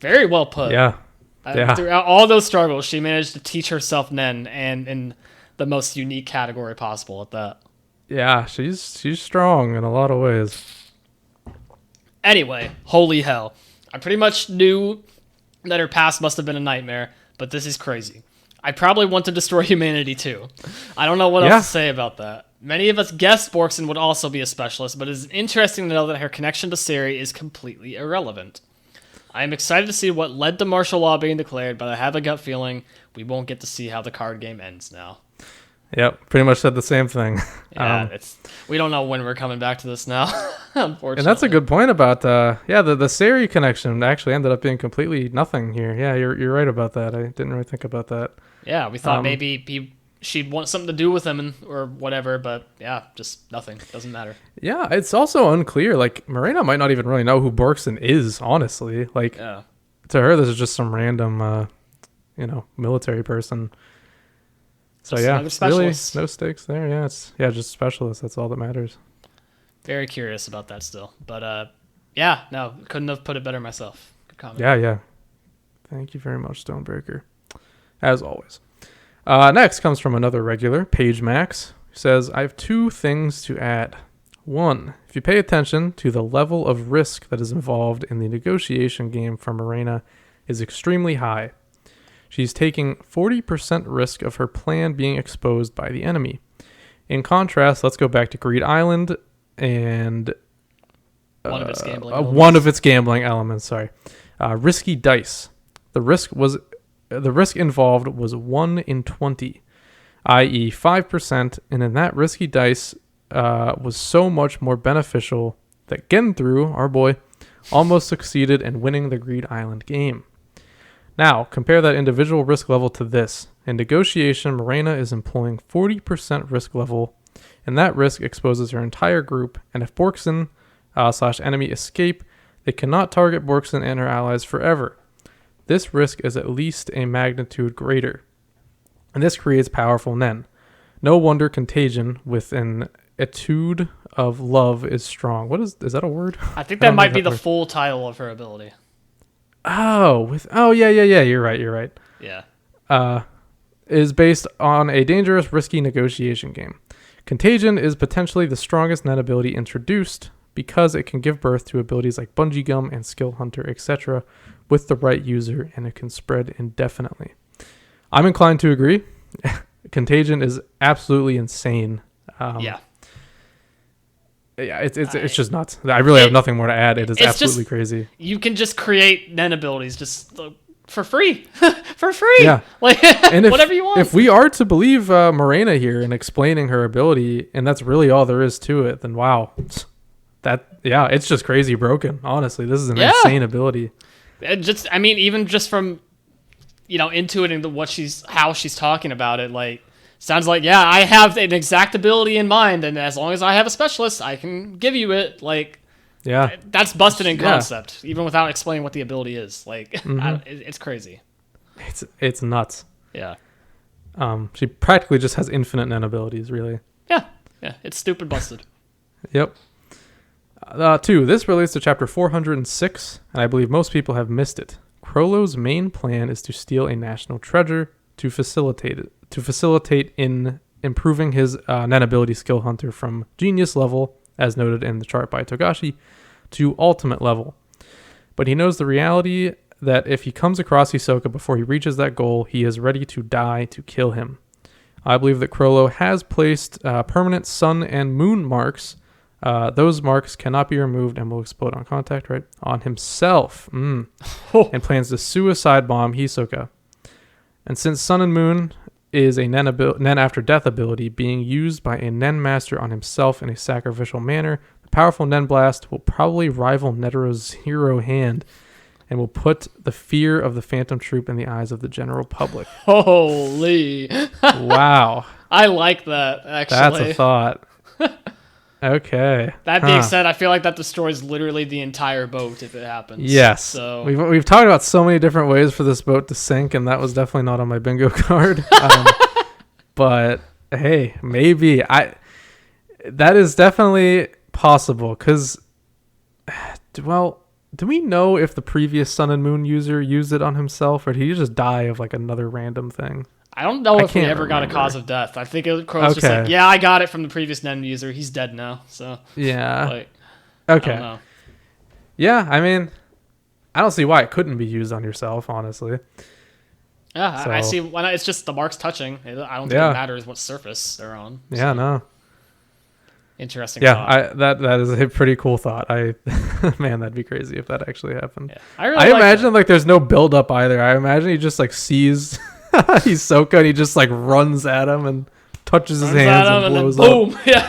Very well put. Yeah. Throughout all those struggles, she managed to teach herself Nen, and in the most unique category possible at that. Yeah, she's strong in a lot of ways. Anyway, holy hell. I pretty much knew that her past must have been a nightmare, but this is crazy. I probably want to destroy humanity too. I don't know what else to say about that. Many of us guessed Borkson would also be a specialist, but it is interesting to know that her connection to Sari is completely irrelevant. I am excited to see what led to martial law being declared, but I have a gut feeling we won't get to see how the card game ends now. Yep, pretty much said the same thing. Yeah, we don't know when we're coming back to this now, unfortunately. And that's a good point about the Sari connection actually ended up being completely nothing here. Yeah, you're right about that. I didn't really think about that. Yeah, we thought maybe she'd want something to do with him or whatever, but yeah, just nothing. Doesn't matter. Yeah, it's also unclear. Like, Morena might not even really know who Borkson is, honestly. Like, to her, this is just some random, military person. So just really no stakes there. Yeah, it's just specialist. That's all that matters. Very curious about that still, but couldn't have put it better myself. Good comment. Yeah. Thank you very much, Stonebreaker. As always. Next comes from another regular, Page Max, who says, I have 2 things to add. 1, if you pay attention to the level of risk that is involved in the negotiation game for Morena is extremely high. She's taking 40% risk of her plan being exposed by the enemy. In contrast, let's go back to Greed Island and one of its gambling elements. Risky dice. The risk involved was 1 in 20, i.e. 5%, and in that risky dice was so much more beneficial that Genthru, our boy, almost succeeded in winning the Greed Island game. Now, compare that individual risk level to this. In negotiation, Morena is employing 40% risk level, and that risk exposes her entire group, and if Borkson / enemy escape, they cannot target Borkson and her allies forever. This risk is at least a magnitude greater, and this creates powerful Nen. No wonder Contagion with an etude of love is strong. Is that a word? I think that might be the full title of her ability. Yeah, you're right. Yeah. Is based on a dangerous, risky negotiation game. Contagion is potentially the strongest Nen ability introduced because it can give birth to abilities like Bungee Gum and Skill Hunter, etc. with the right user, and it can spread indefinitely. I'm inclined to agree. Contagion is absolutely insane. It's just nuts. I really have nothing more to add. It is absolutely crazy. You can just create Nen abilities just for free. For free. Yeah. And whatever you want. If we are to believe Morena here in explaining her ability, and that's really all there is to it, then wow. It's just crazy broken. Honestly, this is an insane ability. Even just from, intuiting how she's talking about it, sounds like, I have an exact ability in mind, and as long as I have a specialist, I can give you it. That's busted in concept, even without explaining what the ability is. It's crazy. It's nuts. Yeah. She practically just has infinite nen abilities, really. Yeah. It's stupid busted. Yep. 2. This relates to chapter 406, and I believe most people have missed it. Crollo's main plan is to steal a national treasure to facilitate in improving his nen ability skill hunter from genius level, as noted in the chart by Togashi, to ultimate level. But he knows the reality that if he comes across Hisoka before he reaches that goal, he is ready to die to kill him. I believe that Crollo has placed permanent sun and moon marks. Those marks cannot be removed and will explode on contact, right? On himself. And plans to suicide bomb Hisoka. And since sun and moon is a nen after death ability being used by a nen master on himself in a sacrificial manner, the powerful nen blast will probably rival Netero's hero hand and will put the fear of the Phantom Troop in the eyes of the general public. Holy. Wow. I like that, actually. That's a thought. Okay. That being said, I feel like that destroys literally the entire boat if it happens. Yes. So we've talked about so many different ways for this boat to sink, and that was definitely not on my bingo card. But hey, maybe that is definitely possible. Because, well, do we know if the previous Sun and Moon user used it on himself, or did he just die of like another random thing? I don't know if we ever got a cause of death. I think Crow's just like, yeah, I got it from the previous Nen user. He's dead now. So yeah. Like, okay. I don't know. Yeah, I mean, I don't see why it couldn't be used on yourself, honestly. Yeah, So, I see why not. It's just the marks touching. I don't think it matters what surface they're on. So. Yeah, no. Interesting. Yeah, that is a pretty cool thought. Man, that'd be crazy if that actually happened. Yeah, I imagine like there's no build up either. I imagine he just like sees Hisoka and he just like runs at him and touches his hands and blows up. Boom! Yeah,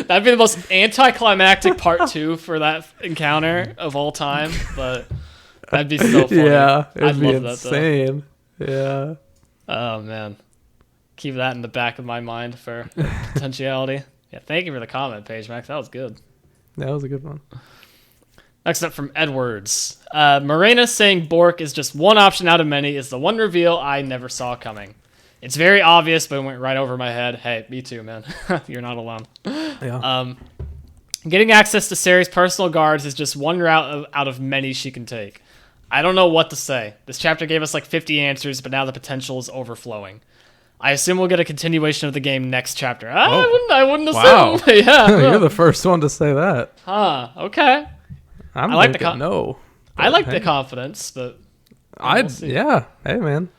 that'd be the most anticlimactic part 2 for that encounter of all time. But that'd be so funny. Yeah, it'd be love insane. Yeah. Oh man, keep that in the back of my mind for potentiality. Yeah, thank you for the comment, Page Max. That was good. That was a good one. Next up from Edwards. Morena saying Bork is just one option out of many is the one reveal I never saw coming. It's very obvious, but it went right over my head. Hey, me too, man. You're not alone. Yeah. Getting access to Ceri's personal guards is just one route out of many she can take. I don't know what to say. This chapter gave us like 50 answers, but now the potential is overflowing. I assume we'll get a continuation of the game next chapter. I wouldn't assume. Wow. Yeah. You're the first one to say that. Huh. Okay. I like no. I like the confidence, but yeah. Hey man,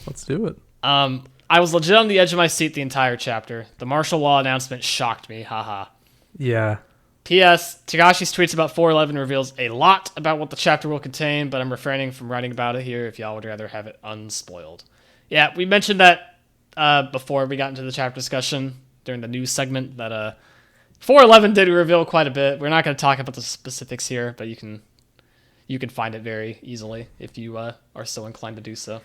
let's do it. I was legit on the edge of my seat the entire chapter. The martial law announcement shocked me. Haha. Yeah. P.S. Togashi's tweets about 411 reveals a lot about what the chapter will contain, but I'm refraining from writing about it here if y'all would rather have it unspoiled. Yeah, we mentioned that before we got into the chapter discussion during the news segment that 411 did reveal quite a bit. We're not going to talk about the specifics here, but you can find it very easily if you are so inclined to do so.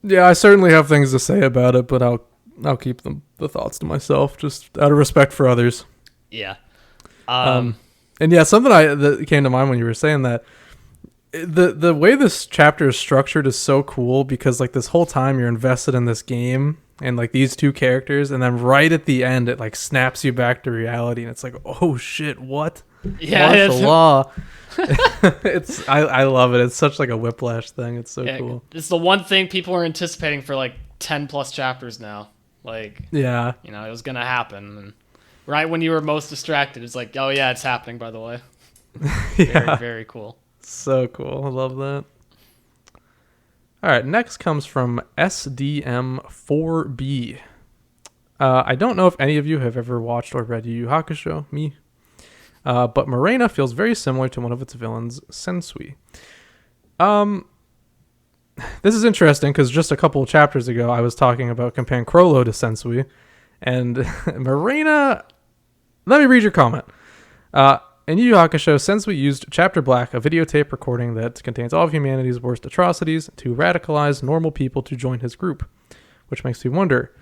Yeah, I certainly have things to say about it, but I'll keep the thoughts to myself, just out of respect for others. Yeah. And yeah, something that came to mind when you were saying that, the way this chapter is structured is so cool because like this whole time you're invested in this game and like these two characters, and then right at the end it like snaps you back to reality and it's like, oh shit, what? Yeah, martial law. I love it. It's such like a whiplash thing. It's so cool. It's the one thing people are anticipating for like 10 plus chapters now. Like, yeah, it was gonna happen, and right when you were most distracted, it's like, oh yeah, it's happening. By the way, very, very cool. So cool. I love that. All right, next comes from SDM4B. I don't know if any of you have ever watched or read Yu Yu Hakusho, me. But Morena feels very similar to one of its villains, Sensui. This is interesting because just a couple of chapters ago, I was talking about comparing Crollo to Sensui. And Morena... Let me read your comment. In Yu Yu Hakusho, Sensui used Chapter Black, a videotape recording that contains all of humanity's worst atrocities, to radicalize normal people to join his group. Which makes me wonder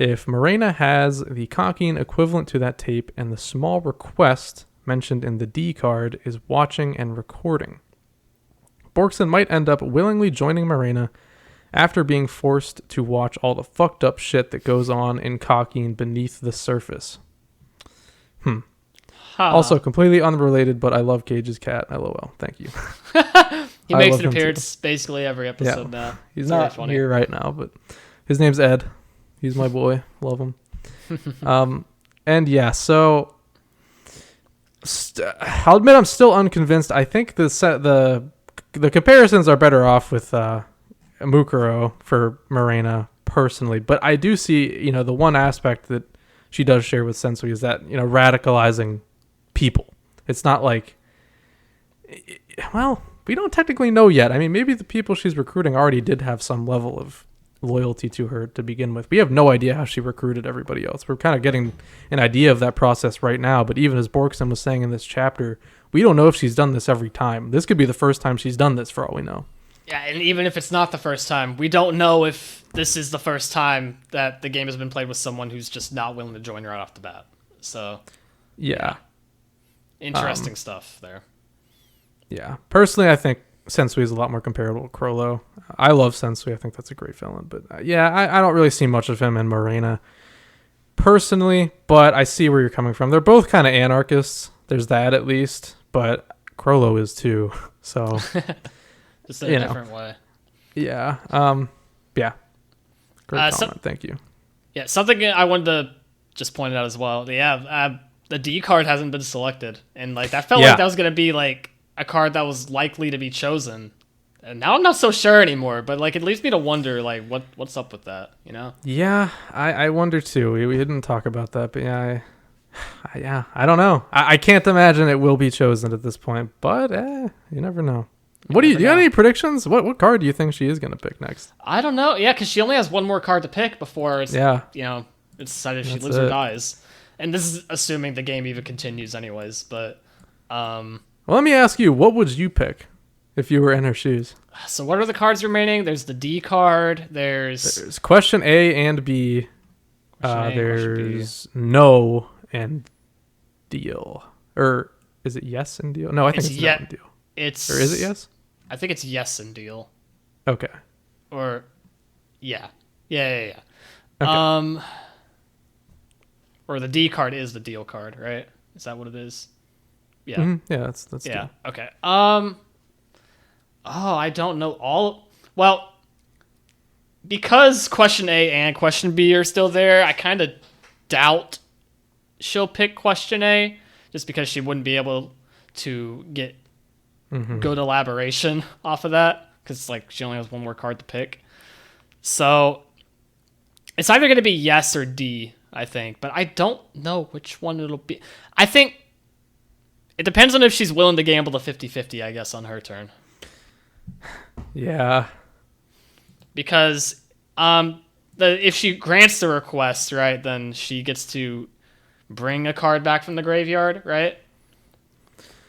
if Morena has the Kakin equivalent to that tape and the small request mentioned in the D card is watching and recording. Borkson might end up willingly joining Morena after being forced to watch all the fucked up shit that goes on in Kakin beneath the surface. Also, completely unrelated, but I love Caige's cat. LOL. Thank you. He makes an appearance basically every episode now. He's not here right now, but his name's Ed. He's my boy. Love him. And yeah, so I'll admit I'm still unconvinced. I think the comparisons are better off with Mukuro for Morena personally, but I do see, the one aspect that she does share with Sensui is that, radicalizing people. It's not like, well, we don't technically know yet. I mean, maybe the people she's recruiting already did have some level of loyalty to her to begin with. We have no idea how she recruited everybody else. We're kind of getting an idea of that process right now, but even as Borkson was saying in this chapter, we don't know if she's done this every time. This could be the first time she's done this for all we know. Yeah, and even if it's not the first time, we don't know if this is the first time that the game has been played with someone who's just not willing to join right off the bat. So, yeah. Interesting stuff there. Yeah. Personally, I think Sensui is a lot more comparable to Crollo. I love Sensui. I think that's a great villain. But I don't really see much of him in Morena personally, but I see where you're coming from. They're both kind of anarchists. There's that at least, but Crollo is too. So just in a different way. Yeah. Yeah. Great comment. Thank you. Yeah, something I wanted to just point out as well. Yeah, the D card hasn't been selected, and that felt like that was gonna be a card that was likely to be chosen. And now I'm not so sure anymore, but it leaves me to wonder what's up with that, Yeah, I wonder too. We didn't talk about that, but I don't know. I can't imagine it will be chosen at this point, but you never know. Do you got any predictions? What card do you think she is going to pick next? I don't know. Yeah, because she only has one more card to pick before it's decided if she lives or dies. And this is assuming the game even continues anyways, but well, let me ask you, what would you pick if you were in her shoes? So what are the cards remaining? There's the D card, there's question A and B. There's no and deal. Or is it yes and deal? No, I think it's no and deal. Or is it yes? I think it's yes and deal. Okay. Or yeah. Okay. Or the D card is the deal card, right? Is that what it is? Yeah. Mm-hmm. Yeah, that's yeah. Deal. Okay. I don't know well, because question A and question B are still there, I kind of doubt she'll pick question A just because she wouldn't be able to get good elaboration off of that because she only has one more card to pick. So it's either going to be yes or D, I think, but I don't know which one it'll be. I think it depends on if she's willing to gamble the 50-50, I guess, on her turn. Yeah. Because if she grants the request, right, then she gets to bring a card back from the graveyard, right?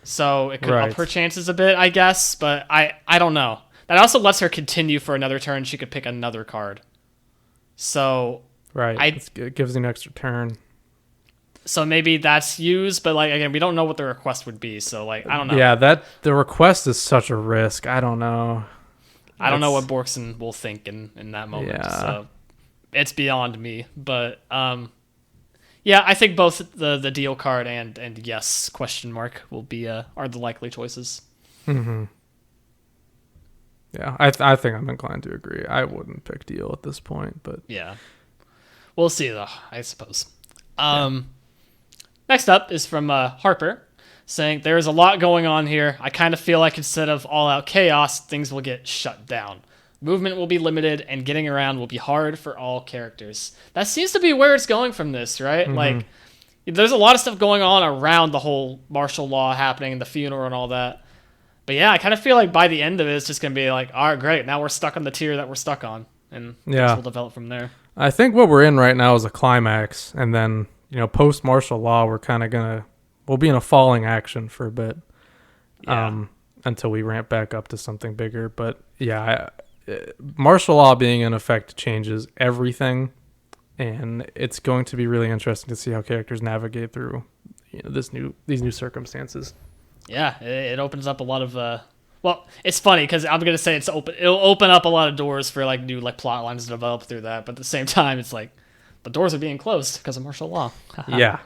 So it could up her chances a bit, I guess, but I don't know. That also lets her continue for another turn. She could pick another card. So it gives you an extra turn. So maybe that's used, but again, we don't know what the request would be. So I don't know. Yeah, the request is such a risk. I don't know. I don't know what Borkson will think in that moment. Yeah. So it's beyond me. But yeah, I think both the deal card and yes question mark will be are the likely choices. Mm-hmm. Yeah, I think I'm inclined to agree. I wouldn't pick deal at this point, but yeah, we'll see though. I suppose. Next up is from Harper, saying there's a lot going on here. I kind of feel like instead of all-out chaos, things will get shut down. Movement will be limited, and getting around will be hard for all characters. That seems to be where it's going from this, right? Mm-hmm. There's a lot of stuff going on around the whole martial law happening and the funeral and all that. But yeah, I kind of feel like by the end of it, it's just going to be all right, great. Now we're stuck on the tier that we're stuck on, and things will develop from there. I think what we're in right now is a climax, and then post martial law, we'll be in a falling action for a bit, until we ramp back up to something bigger. But yeah, martial law being in effect changes everything, and it's going to be really interesting to see how characters navigate through these new circumstances. Yeah, it opens up a lot of Well, it's funny because I'm gonna say it's open. It'll open up a lot of doors for like new like plot lines to develop through that. But at the same time, it's like the doors are being closed because of martial law. Yeah.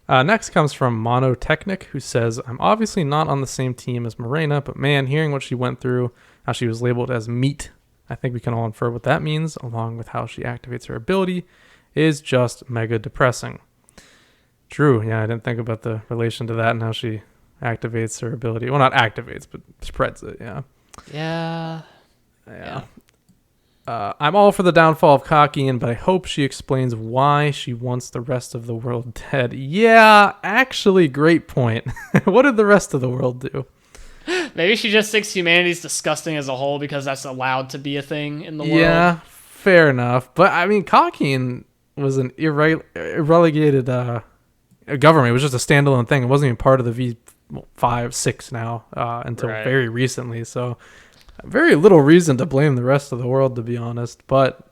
Next comes from Monotechnic, who says, I'm obviously not on the same team as Morena, but man, hearing what she went through, how she was labeled as meat, I think we can all infer what that means, along with how she activates her ability, is just mega depressing. True, yeah, I didn't think about the relation to that and how she activates her ability. Well, not activates, but spreads it, yeah. Yeah. I'm all for the downfall of Kakin, but I hope she explains why she wants the rest of the world dead. Yeah, actually, great point. What did the rest of the world do? Maybe she just thinks humanity's disgusting as a whole because that's allowed to be a thing in the world. Yeah, fair enough. But, I mean, Kakin was an irrelegated government. It was just a standalone thing. It wasn't even part of the V5, 6 now until very recently, so... Very little reason to blame the rest of the world, to be honest, but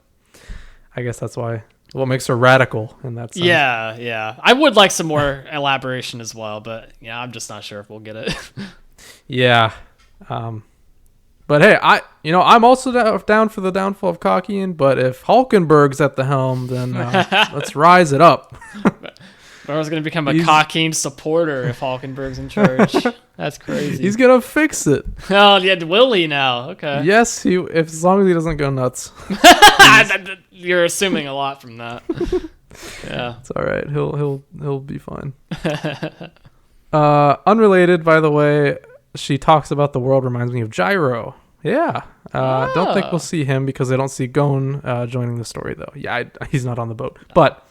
I guess that's what makes her radical in that sense. Yeah. I would like some more elaboration as well, but yeah, I'm just not sure if we'll get it. Yeah. But hey, I'm also down for the downfall of Kakin, but if Hulkenberg's at the helm, then let's rise it up. I was going to become a Kakin supporter if Hulkenberg's in charge. That's crazy. He's going to fix it. Oh, yeah, will he now? Okay. Yes, as long as he doesn't go nuts. You're assuming a lot from that. Yeah. It's all right. He'll be fine. Unrelated, by the way, she talks about the world reminds me of Gyro. Yeah. Don't think we'll see him because I don't see Gon joining the story, though. Yeah, he's not on the boat. But...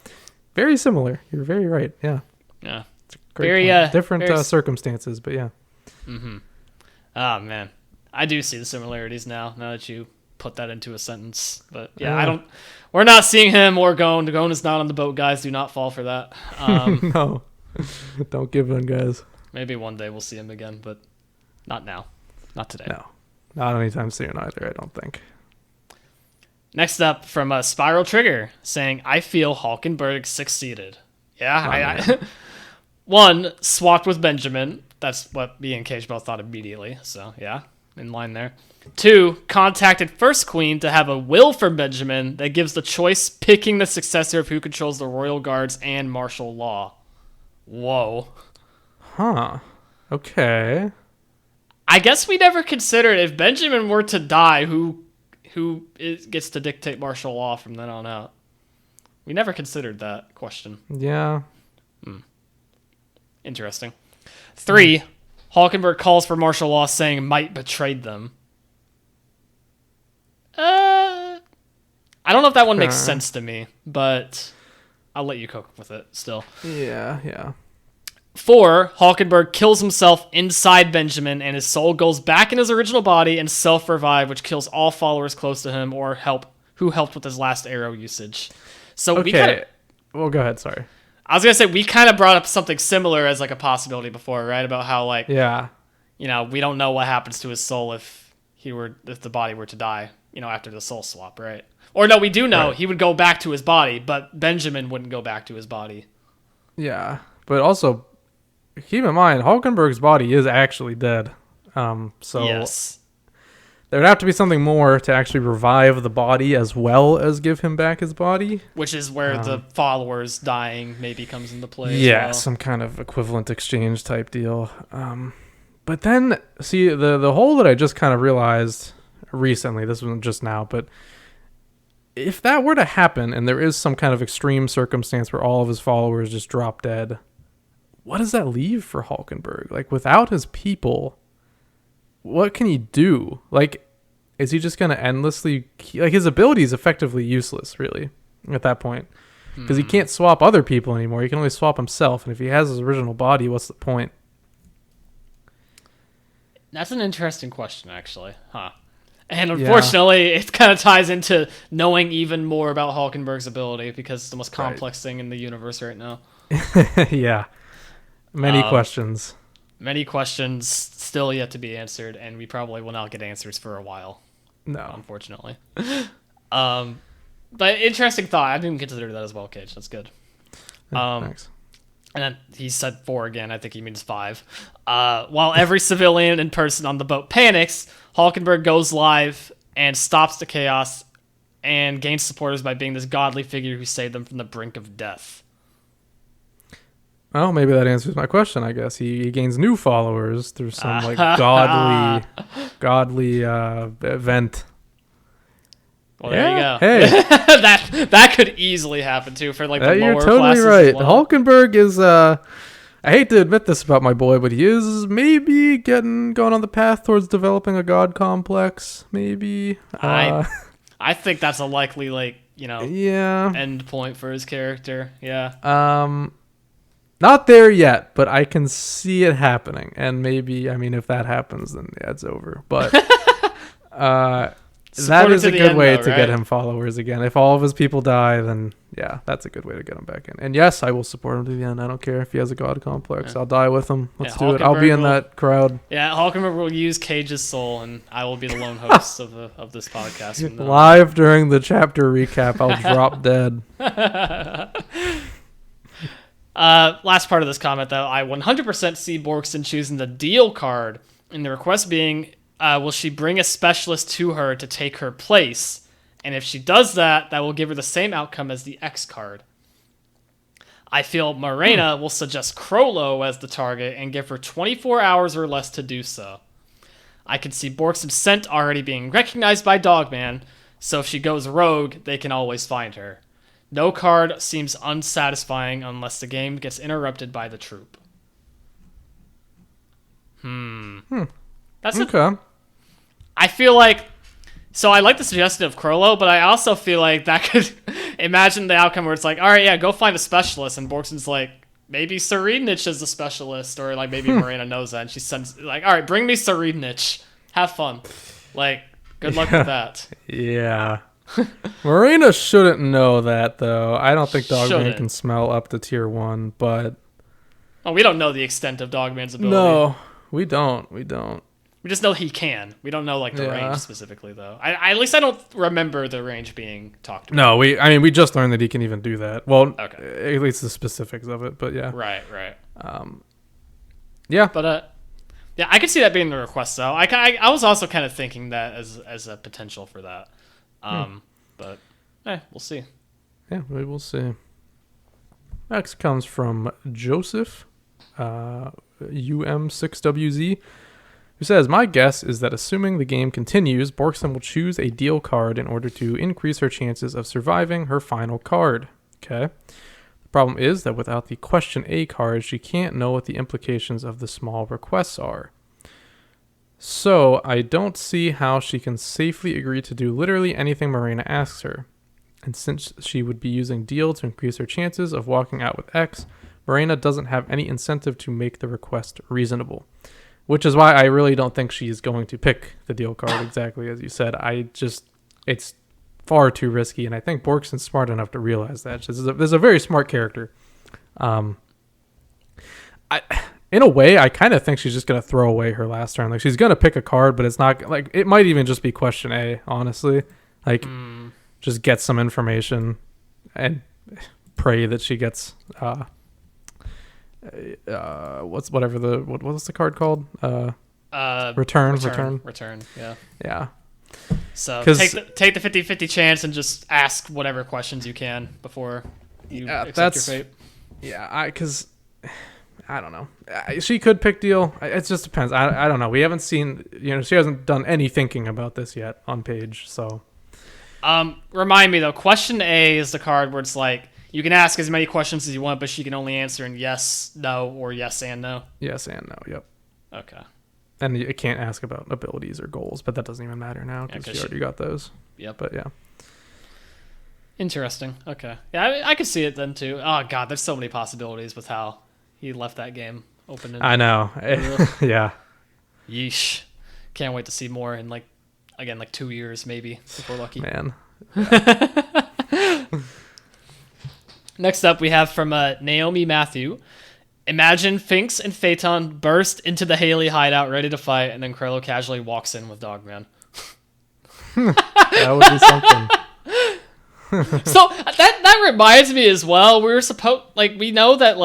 very similar. You're very right. Yeah. Yeah. It's a great point. Different very circumstances, but yeah. Mm-hmm. Oh man, I do see the similarities now that you put that into a sentence. But yeah, we're not seeing him or Gon. Gon is not on the boat, guys. Do not fall for that. No. Don't give in, guys. Maybe one day we'll see him again, but not now. Not today. No. Not anytime soon either, I don't think. Next up from Spiral Trigger saying, I feel Hulkenberg succeeded. Yeah, one, swapped with Benjamin. That's what me and Kaige both thought immediately. So, yeah, in line there. 2, contacted First Queen to have a will for Benjamin that gives the choice picking the successor of who controls the royal guards and martial law. Whoa. Huh. Okay. I guess we never considered if Benjamin were to die, who gets to dictate martial law from then on out. We never considered that question. Yeah. Interesting. 3, Hulkenberg calls for martial law saying might betrayed them. I don't know if that one makes sense to me, but I'll let you cope with it still. Yeah. 4, Hulkenberg kills himself inside Benjamin and his soul goes back in his original body and self-revive, which kills all followers close to him or who helped with his last arrow usage. So okay. Well, go ahead, sorry. I was going to say, we kind of brought up something similar as like a possibility before, right? About how like, yeah, we don't know what happens to his soul if the body were to die, after the soul swap, right? Or no, we do know he would go back to his body, but Benjamin wouldn't go back to his body. Yeah, but also keep in mind, Hulkenberg's body is actually dead. So yes, there would have to be something more to actually revive the body as well as give him back his body. Which is where the followers dying maybe comes into play. Yeah, as well. Some kind of equivalent exchange type deal. But then, see, the hole that I just kind of realized recently, this wasn't just now, but if that were to happen and there is some kind of extreme circumstance where all of his followers just drop dead, what does that leave for Hulkenberg? Like, without his people, what can he do? Like, is he just going to endlessly... Like, his ability is effectively useless, really, at that point. Because he can't swap other people anymore. He can only swap himself. And if he has his original body, what's the point? That's an interesting question, actually. Huh. And unfortunately, it kind of ties into knowing even more about Hulkenberg's ability because it's the most complex thing in the universe right now. Yeah. Many questions. Many questions still yet to be answered, and we probably will not get answers for a while. No. Unfortunately. But interesting thought. I didn't consider that as well, Kaige. That's good. Thanks. And then he said 4 again. I think he means 5. While every civilian and person on the boat panics, Hulkenberg goes live and stops the chaos and gains supporters by being this godly figure who saved them from the brink of death. Well, maybe that answers my question, I guess. He gains new followers through some like godly event. Well, there you go. Hey. that could easily happen too for like the lower you're totally classes right. as well. Hulkenberg is I hate to admit this about my boy, but he is maybe going on the path towards developing a god complex. Maybe. I think that's a likely end point for his character. Yeah. Not there yet, but I can see it happening. And maybe, I mean, if that happens, then yeah, it's over. But that is a good way to get him followers again. If all of his people die, then yeah, that's a good way to get him back in. And yes, I will support him to the end. I don't care if he has a god complex. Yeah. I'll die with him. Let's do it. I'll be in that crowd. Yeah, Hulkenberg will use Caige's soul, and I will be the lone host of this podcast. Live during the chapter recap, I'll drop dead. Last part of this comment, though, I 100% see Borkson choosing the deal card, and the request being, will she bring a specialist to her to take her place? And if she does that, that will give her the same outcome as the X card. I feel Morena will suggest Crollo as the target and give her 24 hours or less to do so. I can see Borkson's scent already being recognized by Dogman, so if she goes rogue, they can always find her. No card seems unsatisfying unless the game gets interrupted by the troop. That's okay. I feel like... So I like the suggestion of Crollo, but I also feel like that could... Imagine the outcome where it's like, all right, yeah, go find a specialist. And Borkson's like, maybe Serenich is the specialist. Or like maybe Morena knows that. And she sends, like, all right, bring me Serenich. Have fun. Like, good luck with that. Yeah. Morena shouldn't know that, though. I don't think Dogman can smell up to tier 1, but... Oh, we don't know the extent of Dogman's ability. No, we don't. We just know he can. We don't know, like, the range specifically, though. At least I don't remember the range being talked about. No, we just learned that he can even do that. Well, okay. At least the specifics of it, but yeah. Right. Yeah. But, yeah, I could see that being the request, though. I was also kind of thinking that as a potential for that. But we'll see. Yeah, we will see. Next comes from Joseph, UM6WZ, who says, my guess is that assuming the game continues, Borkson will choose a deal card in order to increase her chances of surviving her final card. Okay. The problem is that without the question A card, she can't know what the implications of the small requests are. So, I don't see how she can safely agree to do literally anything Morena asks her. And since she would be using deal to increase her chances of walking out with X, Morena doesn't have any incentive to make the request reasonable. Which is why I really don't think she's going to pick the deal card exactly as you said. It's far too risky, and I think Borkson's smart enough to realize that. This is a very smart character. In a way, I kind of think she's just going to throw away her last turn. Like, she's going to pick a card, but it's not... Like, it might even just be question A, honestly. Like, just get some information and pray that she gets... what's the card called? Return. Yeah. So take the 50-50 chance and just ask whatever questions you can before you accept your fate. Yeah, because I don't know. She could pick deal. It just depends. I don't know. We haven't seen. She hasn't done any thinking about this yet on page. So, remind me though. Question A is the card where it's like, you can ask as many questions as you want, but she can only answer in yes, no, or yes and no. Yes and no, yep. Okay. And you can't ask about abilities or goals, but that doesn't even matter now because she already got those. Yep. But yeah. Interesting. Okay. Yeah, I could see it then too. Oh, God, there's so many possibilities with how he left that game open. I know. Yeah. Yeesh. Can't wait to see more in, 2 years maybe, if we're lucky. Man. Next up, we have from Naomi Matthew. Imagine Finks and Phaeton burst into the Haley hideout ready to fight, and then Krello casually walks in with Dogman. That would be something. So that reminds me as well. We know that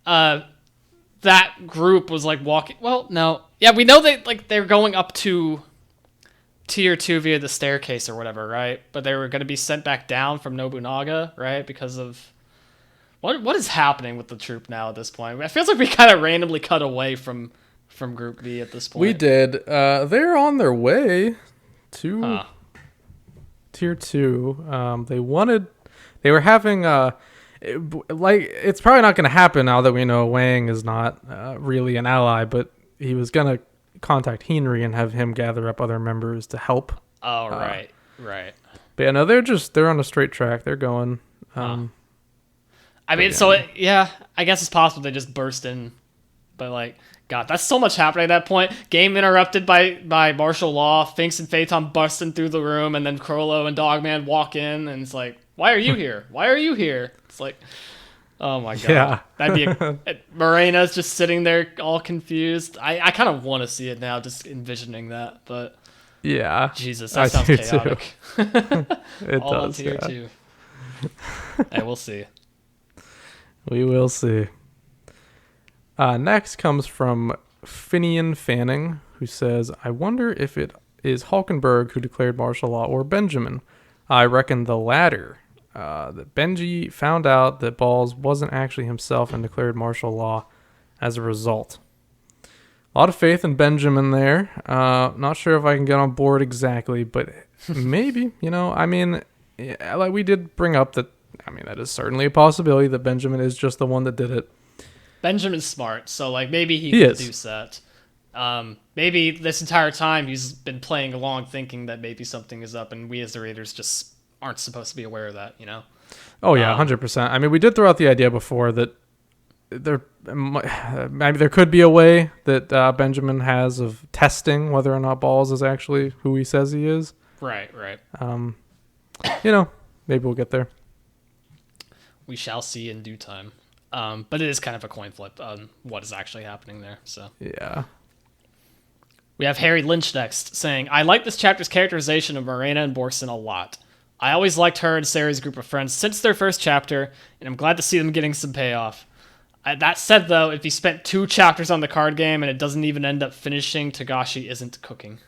that group was like walking. Well, no, yeah, we know they're going up to tier 2 via the staircase or whatever, right? But they were going to be sent back down from Nobunaga, right? Because of what is happening with the troop now at this point? It feels like we kind of randomly cut away from Group B at this point. We did. They're on their way to tier 2. They were having it's probably not going to happen now that we know Wang is not really an ally, but he was going to contact Henry and have him gather up other members to help. Oh, right. But yeah, no, they're on a straight track. They're going. I mean, I guess it's possible they just burst in, but like, God, that's so much happening at that point. Game interrupted by martial law, Finks and Phaeton busting through the room, and then Crollo and Dogman walk in, and it's like, why are you here? Why are you here? It's like, oh my God. Yeah. That'd be Morena's just sitting there all confused. I kind of want to see it now, just envisioning that, but yeah. Jesus, that sounds chaotic. It all does, on tier yeah. 2. Hey, we'll see. We will see. Next comes from Finian Fanning, who says, I wonder if it is Hulkenberg who declared martial law or Benjamin. I reckon the latter. That Benji found out that Balls wasn't actually himself and declared martial law as a result. A lot of faith in Benjamin there. Not sure if I can get on board exactly, but maybe, I mean, like we did bring up that, that is certainly a possibility that Benjamin is just the one that did it. Benjamin's smart, so like maybe he can deduce that. Maybe this entire time he's been playing along thinking that maybe something is up, and we as the readers just aren't supposed to be aware of that, Oh yeah, 100%. I mean, we did throw out the idea before that maybe there could be a way that Benjamin has of testing whether or not Balls is actually who he says he is. Right. Maybe we'll get there. We shall see in due time. But it is kind of a coin flip on what is actually happening there. So yeah. We have Harry Lynch next, saying, I like this chapter's characterization of Morena and Borson a lot. I always liked her and Sari's group of friends since their first chapter, and I'm glad to see them getting some payoff. That said, though, if he spent 2 chapters on the card game and it doesn't even end up finishing, Togashi isn't cooking.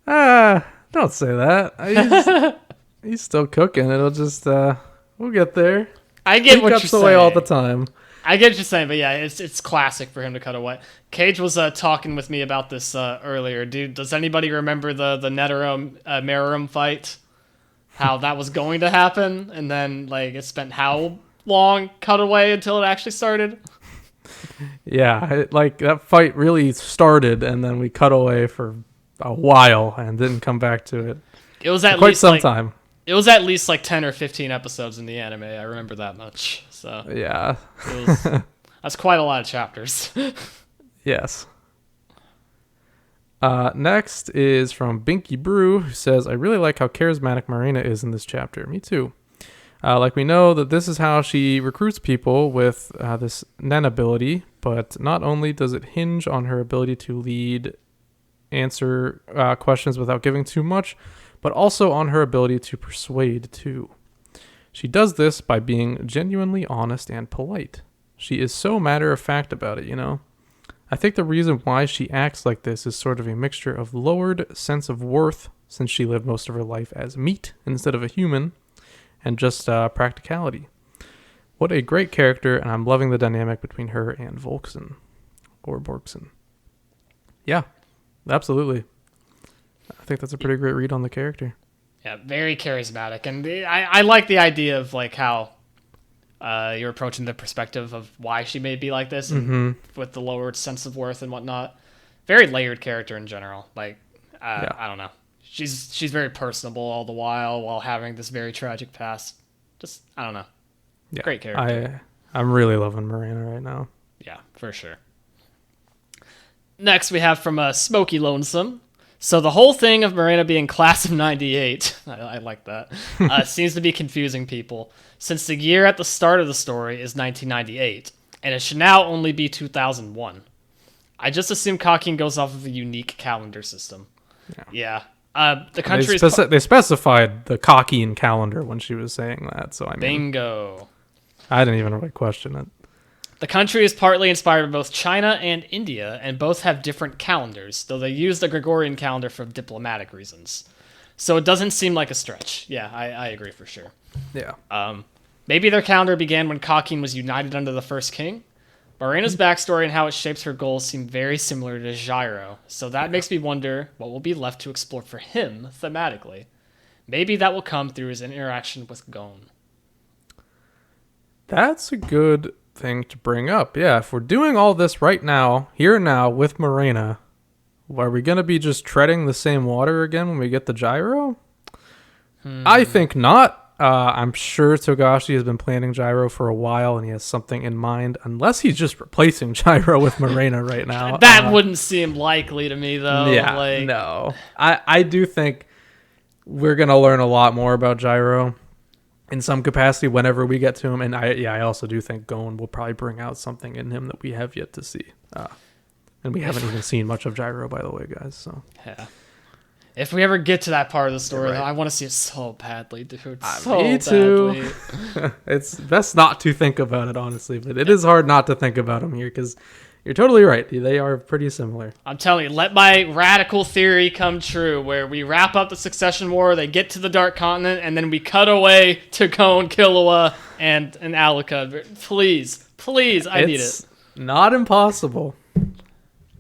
Don't say that. He's still cooking. It'll just, we'll get there. I get what you're saying. He cuts saying. away all the time. I get what you're saying, but yeah, it's classic for him to cut away. Kaige was talking with me about this earlier. Dude, does anybody remember the Netero Meruem fight? How that was going to happen, and then like it spent how long cut away until it actually started? Yeah, that fight really started, and then we cut away for a while and didn't come back to it. It was at quite least some time. It was at least like 10 or 15 episodes in the anime. I remember that much. So yeah, that's quite a lot of chapters. Yes. Next is from Binky Brew, who says, I really like how charismatic Morena is in this chapter. Me too. We know that this is how she recruits people with this Nen ability, but not only does it hinge on her ability to answer questions without giving too much, but also on her ability to persuade too. She does this by being genuinely honest and polite. She is so matter-of-fact about it, I think the reason why she acts like this is sort of a mixture of lowered sense of worth, since she lived most of her life as meat instead of a human, and just practicality. What a great character, and I'm loving the dynamic between her and Volkson. Or Borkson. Yeah, absolutely. I think that's a pretty great read on the character. Yeah, very charismatic. And I like the idea of like how you're approaching the perspective of why she may be like this, and with the lowered sense of worth and whatnot. Very layered character in general. I don't know. She's very personable all the while having this very tragic past. Just, I don't know. Yeah, great character. I'm really loving Morena right now. Yeah, for sure. Next we have from Smokey Lonesome. So the whole thing of Morena being class of 98, I like that, seems to be confusing people, since the year at the start of the story is 1998, and it should now only be 2001. I just assume Kakin goes off of a unique calendar system. Yeah. The country they specified the Kakin calendar when she was saying that, so I mean. Bingo. I didn't even really question it. The country is partly inspired by both China and India, and both have different calendars, though they use the Gregorian calendar for diplomatic reasons. So it doesn't seem like a stretch. Yeah, I agree for sure. Yeah. Maybe their calendar began when Kakin was united under the first king. Morena's backstory and how it shapes her goals seem very similar to Gyro, so that makes me wonder what will be left to explore for him thematically. Maybe that will come through his interaction with Gon. That's a good thing to bring up. Yeah, if we're doing all this right now, here and now, with Morena, are we going to be just treading the same water again when we get the Gyro? I think not. I'm sure Togashi has been planning Gyro for a while, and he has something in mind, unless he's just replacing Gyro with Morena right now. That wouldn't seem likely to me, though. Yeah, no. I do think we're going to learn a lot more about Gyro in some capacity whenever we get to him, and I also do think Gon will probably bring out something in him that we have yet to see. And we haven't even seen much of Gyro, by the way, guys. So yeah. If we ever get to that part of the story, right. though, I want to see it so badly, dude. Me too. It's best not to think about it, honestly, but it is hard not to think about them here because you're totally right. They are pretty similar. I'm telling you, let my radical theory come true, where we wrap up the Succession War, they get to the Dark Continent, and then we cut away to Gon, Killua, and Alaka. Please, I need it. It's not impossible.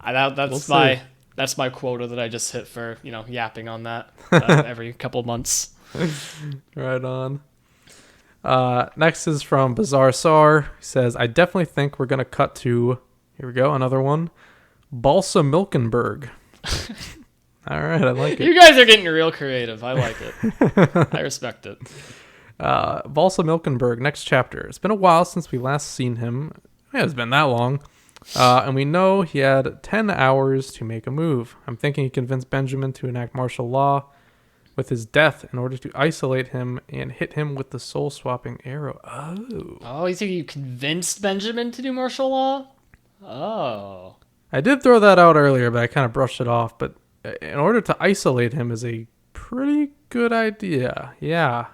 That's my quota that I just hit for, yapping on that every couple months. Right on. Next is from Bizarre Sar. He says, I definitely think we're going to cut to, here we go, another one, Balsa Milkenberg. All right, I like it. You guys are getting real creative. I like it. I respect it. Balsa Milkenberg, next chapter. It's been a while since we last seen him. Yeah, it's been that long. And we know he had 10 hours to make a move. I'm thinking he convinced Benjamin to enact martial law with his death in order to isolate him and hit him with the soul-swapping arrow. Oh, you think you convinced Benjamin to do martial law? Oh. I did throw that out earlier, but I kind of brushed it off. But in order to isolate him is a pretty good idea. Yeah.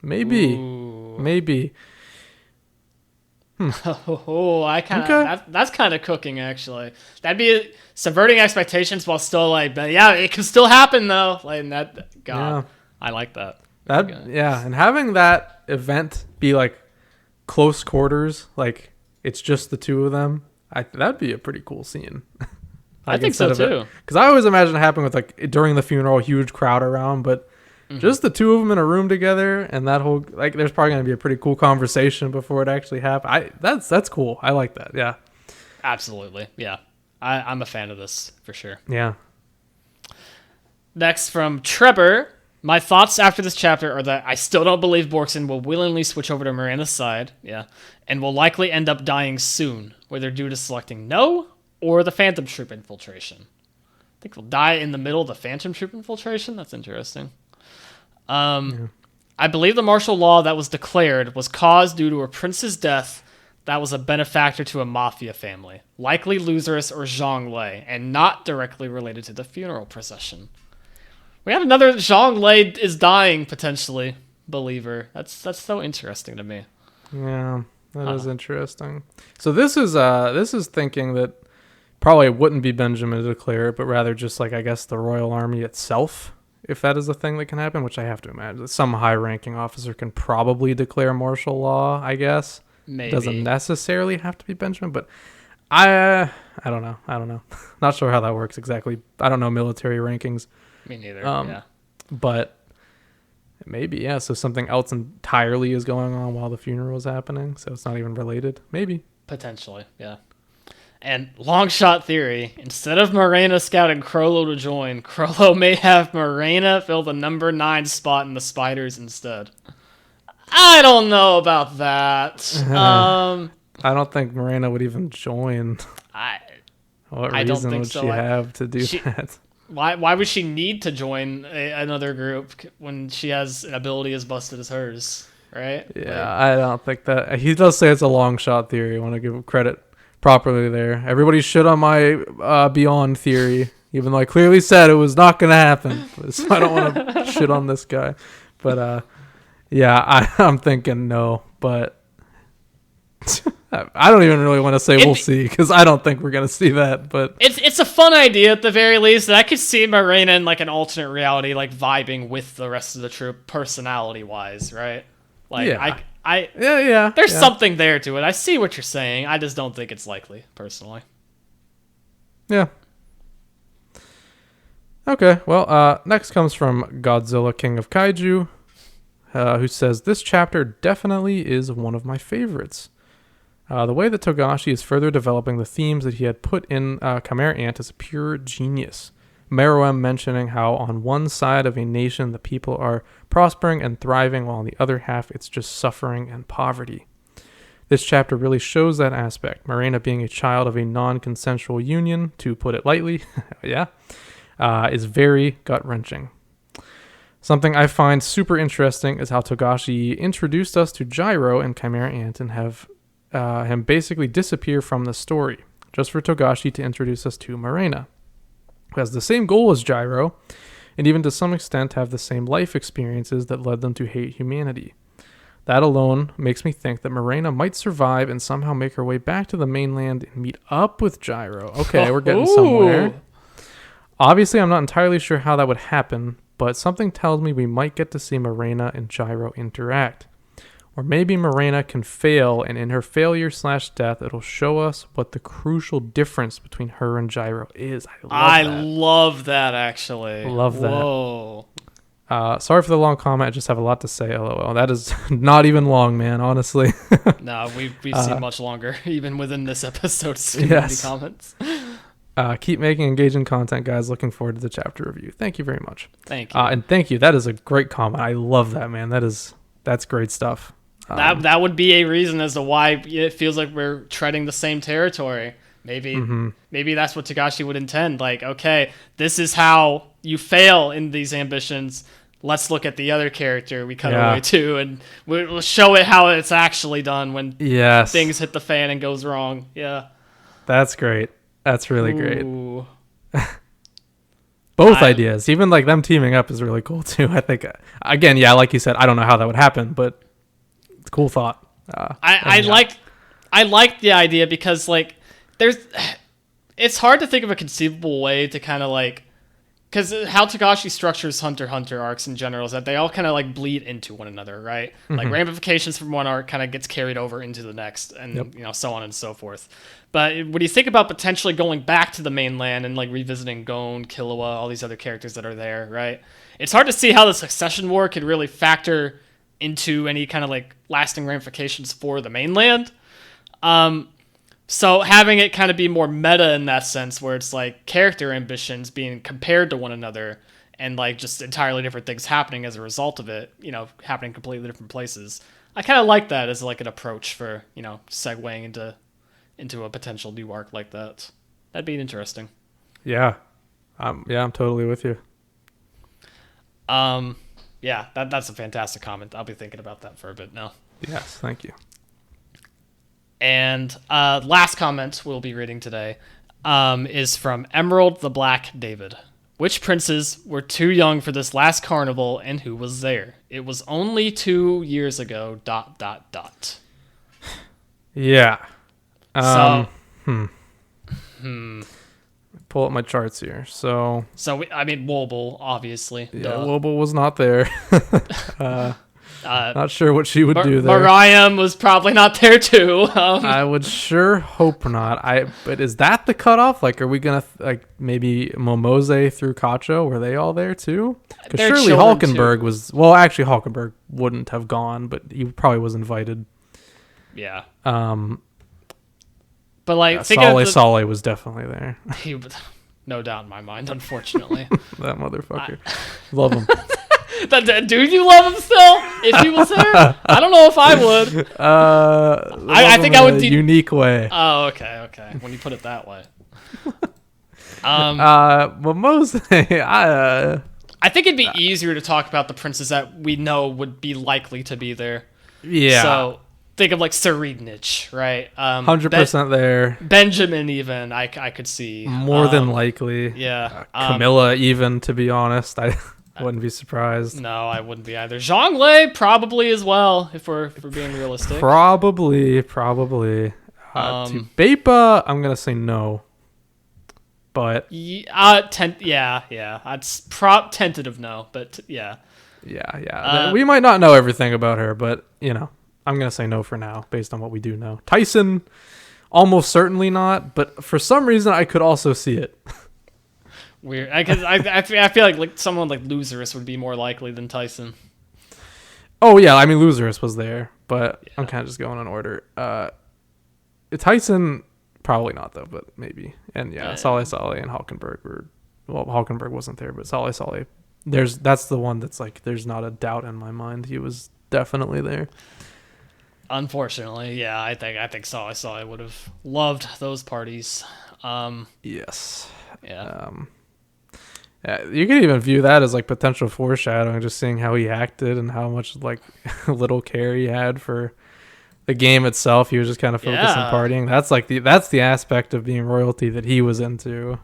Maybe. Ooh. Maybe. Oh, that's kind of cooking, actually. That'd be subverting expectations while still but yeah, it can still happen though. Yeah. I like that. Yeah, and having that event be close quarters, it's just the two of them. That'd be a pretty cool scene. I think so too. Because I always imagine it happening with during the funeral, a huge crowd around, but. Mm-hmm. Just the two of them in a room together, and that whole there's probably gonna be a pretty cool conversation before it actually happens. That's cool. I like that. Yeah, absolutely. Yeah, I'm a fan of this for sure. Yeah. Next from Trevor, my thoughts after this chapter are that I still don't believe Borkson will willingly switch over to Morena's side. Yeah, and will likely end up dying soon, whether due to selecting no or the Phantom Troop infiltration. I think he'll die in the middle of the Phantom Troop infiltration. That's interesting. I believe the martial law that was declared was caused due to a prince's death that was a benefactor to a mafia family, likely Luzerus or Zhonglei, and not directly related to the funeral procession. We had another Zhonglei is dying, potentially, believer. That's so interesting to me. Yeah, that is interesting. So this is thinking that probably it wouldn't be Benjamin to declare it, but rather just I guess the royal army itself. If that is a thing that can happen, which I have to imagine. Some high-ranking officer can probably declare martial law, I guess. Maybe. Doesn't necessarily have to be Benjamin, but I don't know. Not sure how that works exactly. I don't know military rankings. Me neither, yeah. But maybe, yeah. So something else entirely is going on while the funeral is happening, so it's not even related. Maybe. Potentially, yeah. And long shot theory, instead of Morena scouting Crollo to join, Crollo may have Morena fill the number 9 spot in the Spiders instead. I don't know about that. I don't think Morena would even join. What I reason don't think would so. she have to do that? Why would she need to join another group when she has an ability as busted as hers, right? Yeah, I don't think that. He does say it's a long shot theory. I want to give him credit properly there. Everybody shit on my Beyond theory, even though I clearly said it was not going to happen. So I don't want to shit on this guy. But Yeah, I'm thinking no, but I don't even really want to say we'll see because I don't think we're gonna see that. But it's a fun idea at the very least. And I could see Morena in like an alternate reality, like vibing with the rest of the troop, personality wise, right? Like yeah. There's something there to it. I see what you're saying. I just don't think it's likely, personally. Yeah. Okay. Well, next comes from Godzilla King of Kaiju, who says this chapter definitely is one of my favorites. The way that Togashi is further developing the themes that he had put in Chimera Ant is pure genius. Meruem mentioning how on one side of a nation the people are prospering and thriving, while on the other half it's just suffering and poverty. This chapter really shows that aspect. Morena being a child of a non-consensual union, to put it lightly, is very gut-wrenching. Something I find super interesting is how Togashi introduced us to Gyro and Chimera Ant and have him basically disappear from the story, just for Togashi to introduce us to Morena, who has the same goal as Gyro, and even to some extent have the same life experiences that led them to hate humanity. That alone makes me think that Morena might survive and somehow make her way back to the mainland and meet up with Gyro. Okay, we're getting somewhere. Obviously, I'm not entirely sure how that would happen, but something tells me we might get to see Morena and Gyro interact. Or maybe Morena can fail, and in her failure/death, it'll show us what the crucial difference between her and Gyro is. I love that, actually. Love that. Whoa. Sorry for the long comment. I just have a lot to say. LOL. That is not even long, man, honestly. No, we've seen much longer, even within this episode's comments. Keep making engaging content, guys. Looking forward to the chapter review. Thank you very much. Thank you. And thank you. That is a great comment. I love that, man. That's great stuff. That would be a reason as to why it feels like we're treading the same territory. Maybe that's what Togashi would intend. Like, okay, this is how you fail in these ambitions. Let's look at the other character we cut away to, and we'll show it how it's actually done when things hit the fan and goes wrong. Yeah, that's great. That's really great. Both ideas, even like them teaming up, is really cool too. I think, again, like you said, I don't know how that would happen, but it's a cool thought. I like the idea because like it's hard to think of a conceivable way to kind of like, because how Togashi structures Hunter x Hunter arcs in general is that they all kind of like bleed into one another, right? Like ramifications from one arc kind of gets carried over into the next, and so on and so forth. But when you think about potentially going back to the mainland and like revisiting Gon, Killua, all these other characters that are there, right? It's hard to see how the succession war could really factor into any kind of like lasting ramifications for the mainland. So having it kind of be more meta in that sense, where it's like character ambitions being compared to one another and like just entirely different things happening as a result of it, happening completely different places. I kind of like that as like an approach for, segueing into a potential new arc like that. That'd be interesting. Yeah. I'm totally with you. That's a fantastic comment. I'll be thinking about that for a bit now. Yes, thank you. And last comment we'll be reading today is from Emerald the Black David. Which princes were too young for this last carnival, and who was there? It was only 2 years ago, ... Yeah. Pull up my charts here. So Wobble, obviously. Yeah, Wobble was not there. Not sure what she would do there. Mariam was probably not there too. I would sure hope not. But is that the cutoff? Like, are we gonna maybe Momose through Kacho? Were they all there too? Because surely Hulkenberg was. Well, actually, Hulkenberg wouldn't have gone, but he probably was invited. Yeah. But like, Sale was definitely there. He, no doubt in my mind, unfortunately. That motherfucker. Love him. Dude, you love him still? If he was there? I don't know if I would. I think I would. Unique way. Oh, okay. When you put it that way. Momose, I think it'd be easier to talk about the princes that we know would be likely to be there. Yeah. So think of like Serenich, right? 100% there. Benjamin, even I could see more than likely. Yeah. Camilla, even, to be honest. Wouldn't be surprised. No, I wouldn't be either. Zhonglei probably as well, if we're being realistic. Probably. To Bepa, I'm gonna say no. But yeah. It's tentative no, but yeah. Yeah. We might not know everything about her, but I'm gonna say no for now, based on what we do know. Tyson, almost certainly not, but for some reason I could also see it. Weird. I feel like someone like Loserus would be more likely than Tyson. Oh yeah, I mean Loserus was there, but I'm kind of just going in order. Tyson probably not though, but maybe. And Sale and Hulkenberg were. Well, Hulkenberg wasn't there, but Sale. That's the one that's like there's not a doubt in my mind. He was definitely there. Unfortunately, yeah, I think Sale would have loved those parties. Yes. Yeah. You can even view that as like potential foreshadowing, just seeing how he acted and how much like little care he had for the game itself. He was just kind of focused on partying. That's the aspect of being royalty that he was into.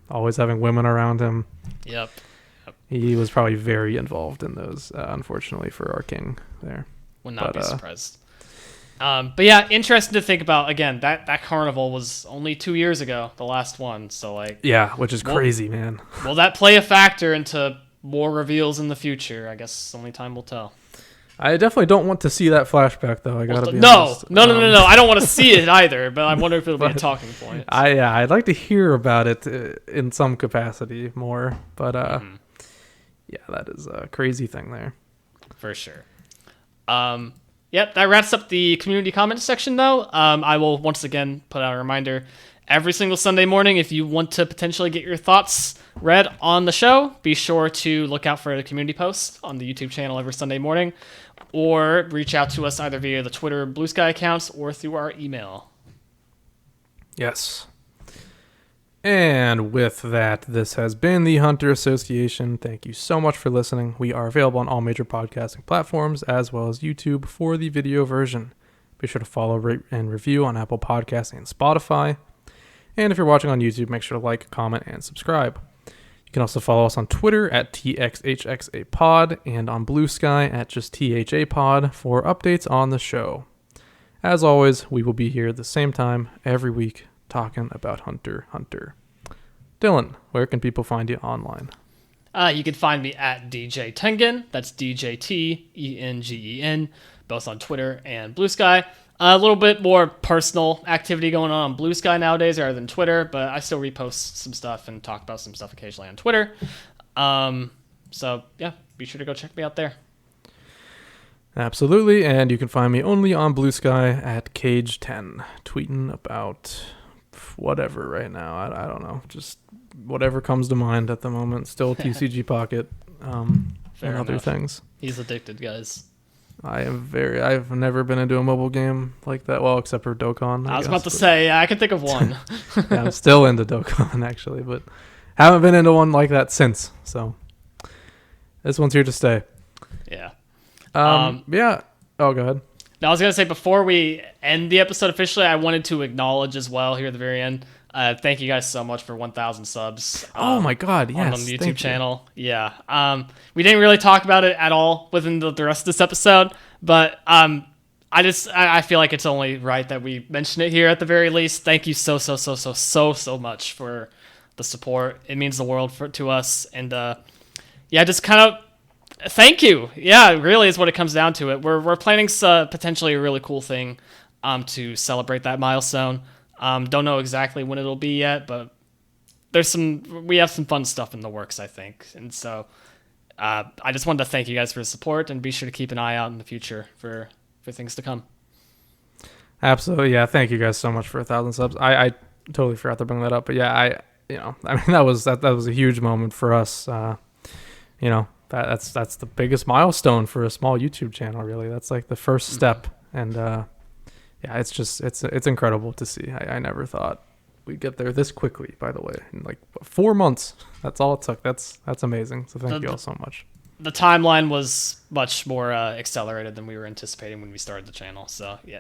Always having women around him. Yep. He was probably very involved in those. Unfortunately for our king there. Would not be surprised. But yeah, interesting to think about. Again, that carnival was only 2 years ago, the last one. So like, yeah, which is crazy, man. Will that play a factor into more reveals in the future? I guess only time will tell. I definitely don't want to see that flashback, though. I gotta be honest. No. I don't want to see it either. But I wonder if it'll be a talking point. I'd like to hear about it in some capacity more. But yeah, that is a crazy thing there. For sure. Yep, that wraps up the community comment section, though. I will once again put out a reminder every single Sunday morning. If you want to potentially get your thoughts read on the show, be sure to look out for the community posts on the YouTube channel every Sunday morning, or reach out to us either via the Twitter Bluesky accounts or through our email. Yes. And with that, this has been the Hunter Association. Thank you so much for listening. We are available on all major podcasting platforms as well as YouTube for the video version. Be sure to follow, rate, and review on Apple Podcasts and Spotify. And if you're watching on YouTube, make sure to like, comment, and subscribe. You can also follow us on Twitter at TXHXAPod and on Bluesky at just THAPod for updates on the show. As always, we will be here at the same time every week talking about Hunter x Hunter. Dylan, where can people find you online? You can find me at DJ Tengen. That's DJTENGEN, both on Twitter and Bluesky. A little bit more personal activity going on Bluesky nowadays rather than Twitter, but I still repost some stuff and talk about some stuff occasionally on Twitter. So yeah, be sure to go check me out there. Absolutely, and you can find me only on Bluesky at Kaige10, tweeting about whatever right now. I don't know, just whatever comes to mind at the moment. Still TCG Pocket, and other things. He's addicted, guys. I've never been into a mobile game like that. Well, except for Dokkan. I was about to say, yeah, I can think of one. Yeah, I'm still into Dokkan actually, but haven't been into one like that since. So this one's here to stay. Yeah. Yeah. Oh, go ahead. Now, I was going to say, before we end the episode officially, I wanted to acknowledge as well here at the very end. Thank you guys so much for 1,000 subs. Oh my God, yes. On the YouTube channel. Yeah. We didn't really talk about it at all within the rest of this episode, but I feel like it's only right that we mention it here at the very least. Thank you so much for the support. It means the world to us. And yeah, just kind of thank you. Yeah, it really is what it comes down to. It. We're planning potentially a really cool thing to celebrate that milestone. Don't know exactly when it'll be yet, but we have some fun stuff in the works, I think. And so I just wanted to thank you guys for the support, and be sure to keep an eye out in the future for things to come. Absolutely. Yeah. Thank you guys so much for 1,000 subs. I totally forgot to bring that up, but yeah, I mean, that was a huge moment for us. That's the biggest milestone for a small YouTube channel, really. That's like the first step. And, yeah, it's incredible to see. I never thought we'd get there this quickly, by the way. In like 4 months. That's all it took. That's amazing. So thank you all so much. The timeline was much more accelerated than we were anticipating when we started the channel. So yeah,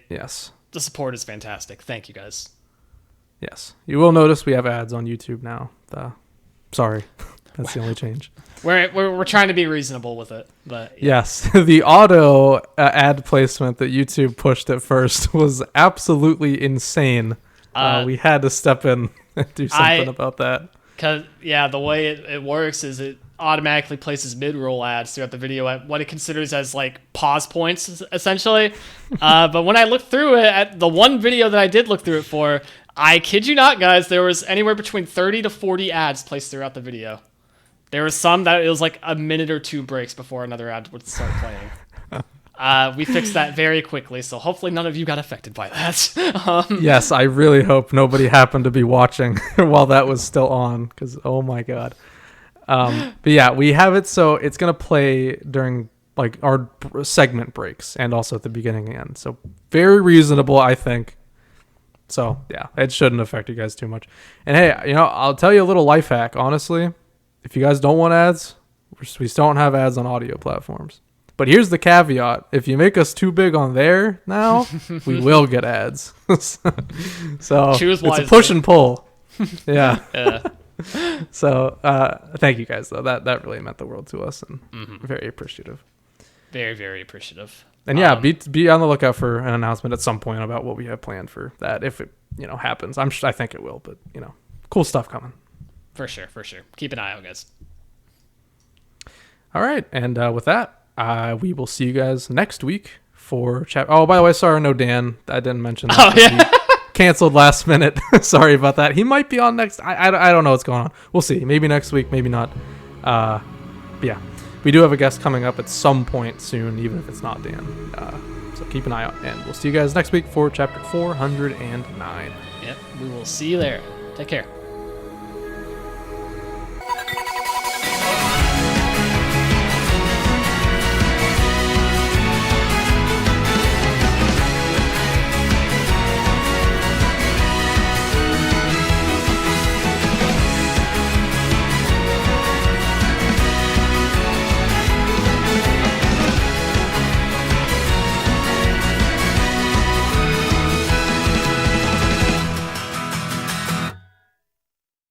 yes, the support is fantastic. Thank you guys. Yes, you will notice we have ads on YouTube now. Sorry. That's the only change. We're trying to be reasonable with it, but Yes, the auto ad placement that YouTube pushed at first was absolutely insane. We had to step in and do something about that. Cause the way it works is it automatically places mid-roll ads throughout the video at what it considers as like pause points, essentially. But when I looked through it, at the one video that I did look through it for, I kid you not, guys, there was anywhere between 30 to 40 ads placed throughout the video. There was some that it was like a minute or two breaks before another ad would start playing. We fixed that very quickly, so hopefully none of you got affected by that. Yes, I really hope nobody happened to be watching while that was still on, because oh my god. But yeah, we have it so it's gonna play during like our segment breaks and also at the beginning and end. So very reasonable, I think. So yeah, it shouldn't affect you guys too much. And hey, I'll tell you a little life hack. Honestly, if you guys don't want ads, we still don't have ads on audio platforms. But here's the caveat: if you make us too big on there now, we will get ads. So choose wisely. It's a push and pull. Yeah. So thank you guys though. That really meant the world to us, and very appreciative. Very, very appreciative. And yeah, be on the lookout for an announcement at some point about what we have planned for that if it happens. I think it will, but cool stuff coming. For sure. Keep an eye out, guys. All right, and with that, we will see you guys next week for Oh, by the way, sorry, no Dan. I didn't mention that. Oh yeah. Canceled last minute. Sorry about that. He might be on next. I don't know what's going on. We'll see. Maybe next week. Maybe not. But yeah, we do have a guest coming up at some point soon, even if it's not Dan. So keep an eye out, and we'll see you guys next week for chapter 409. Yep, we will see you there. Take care.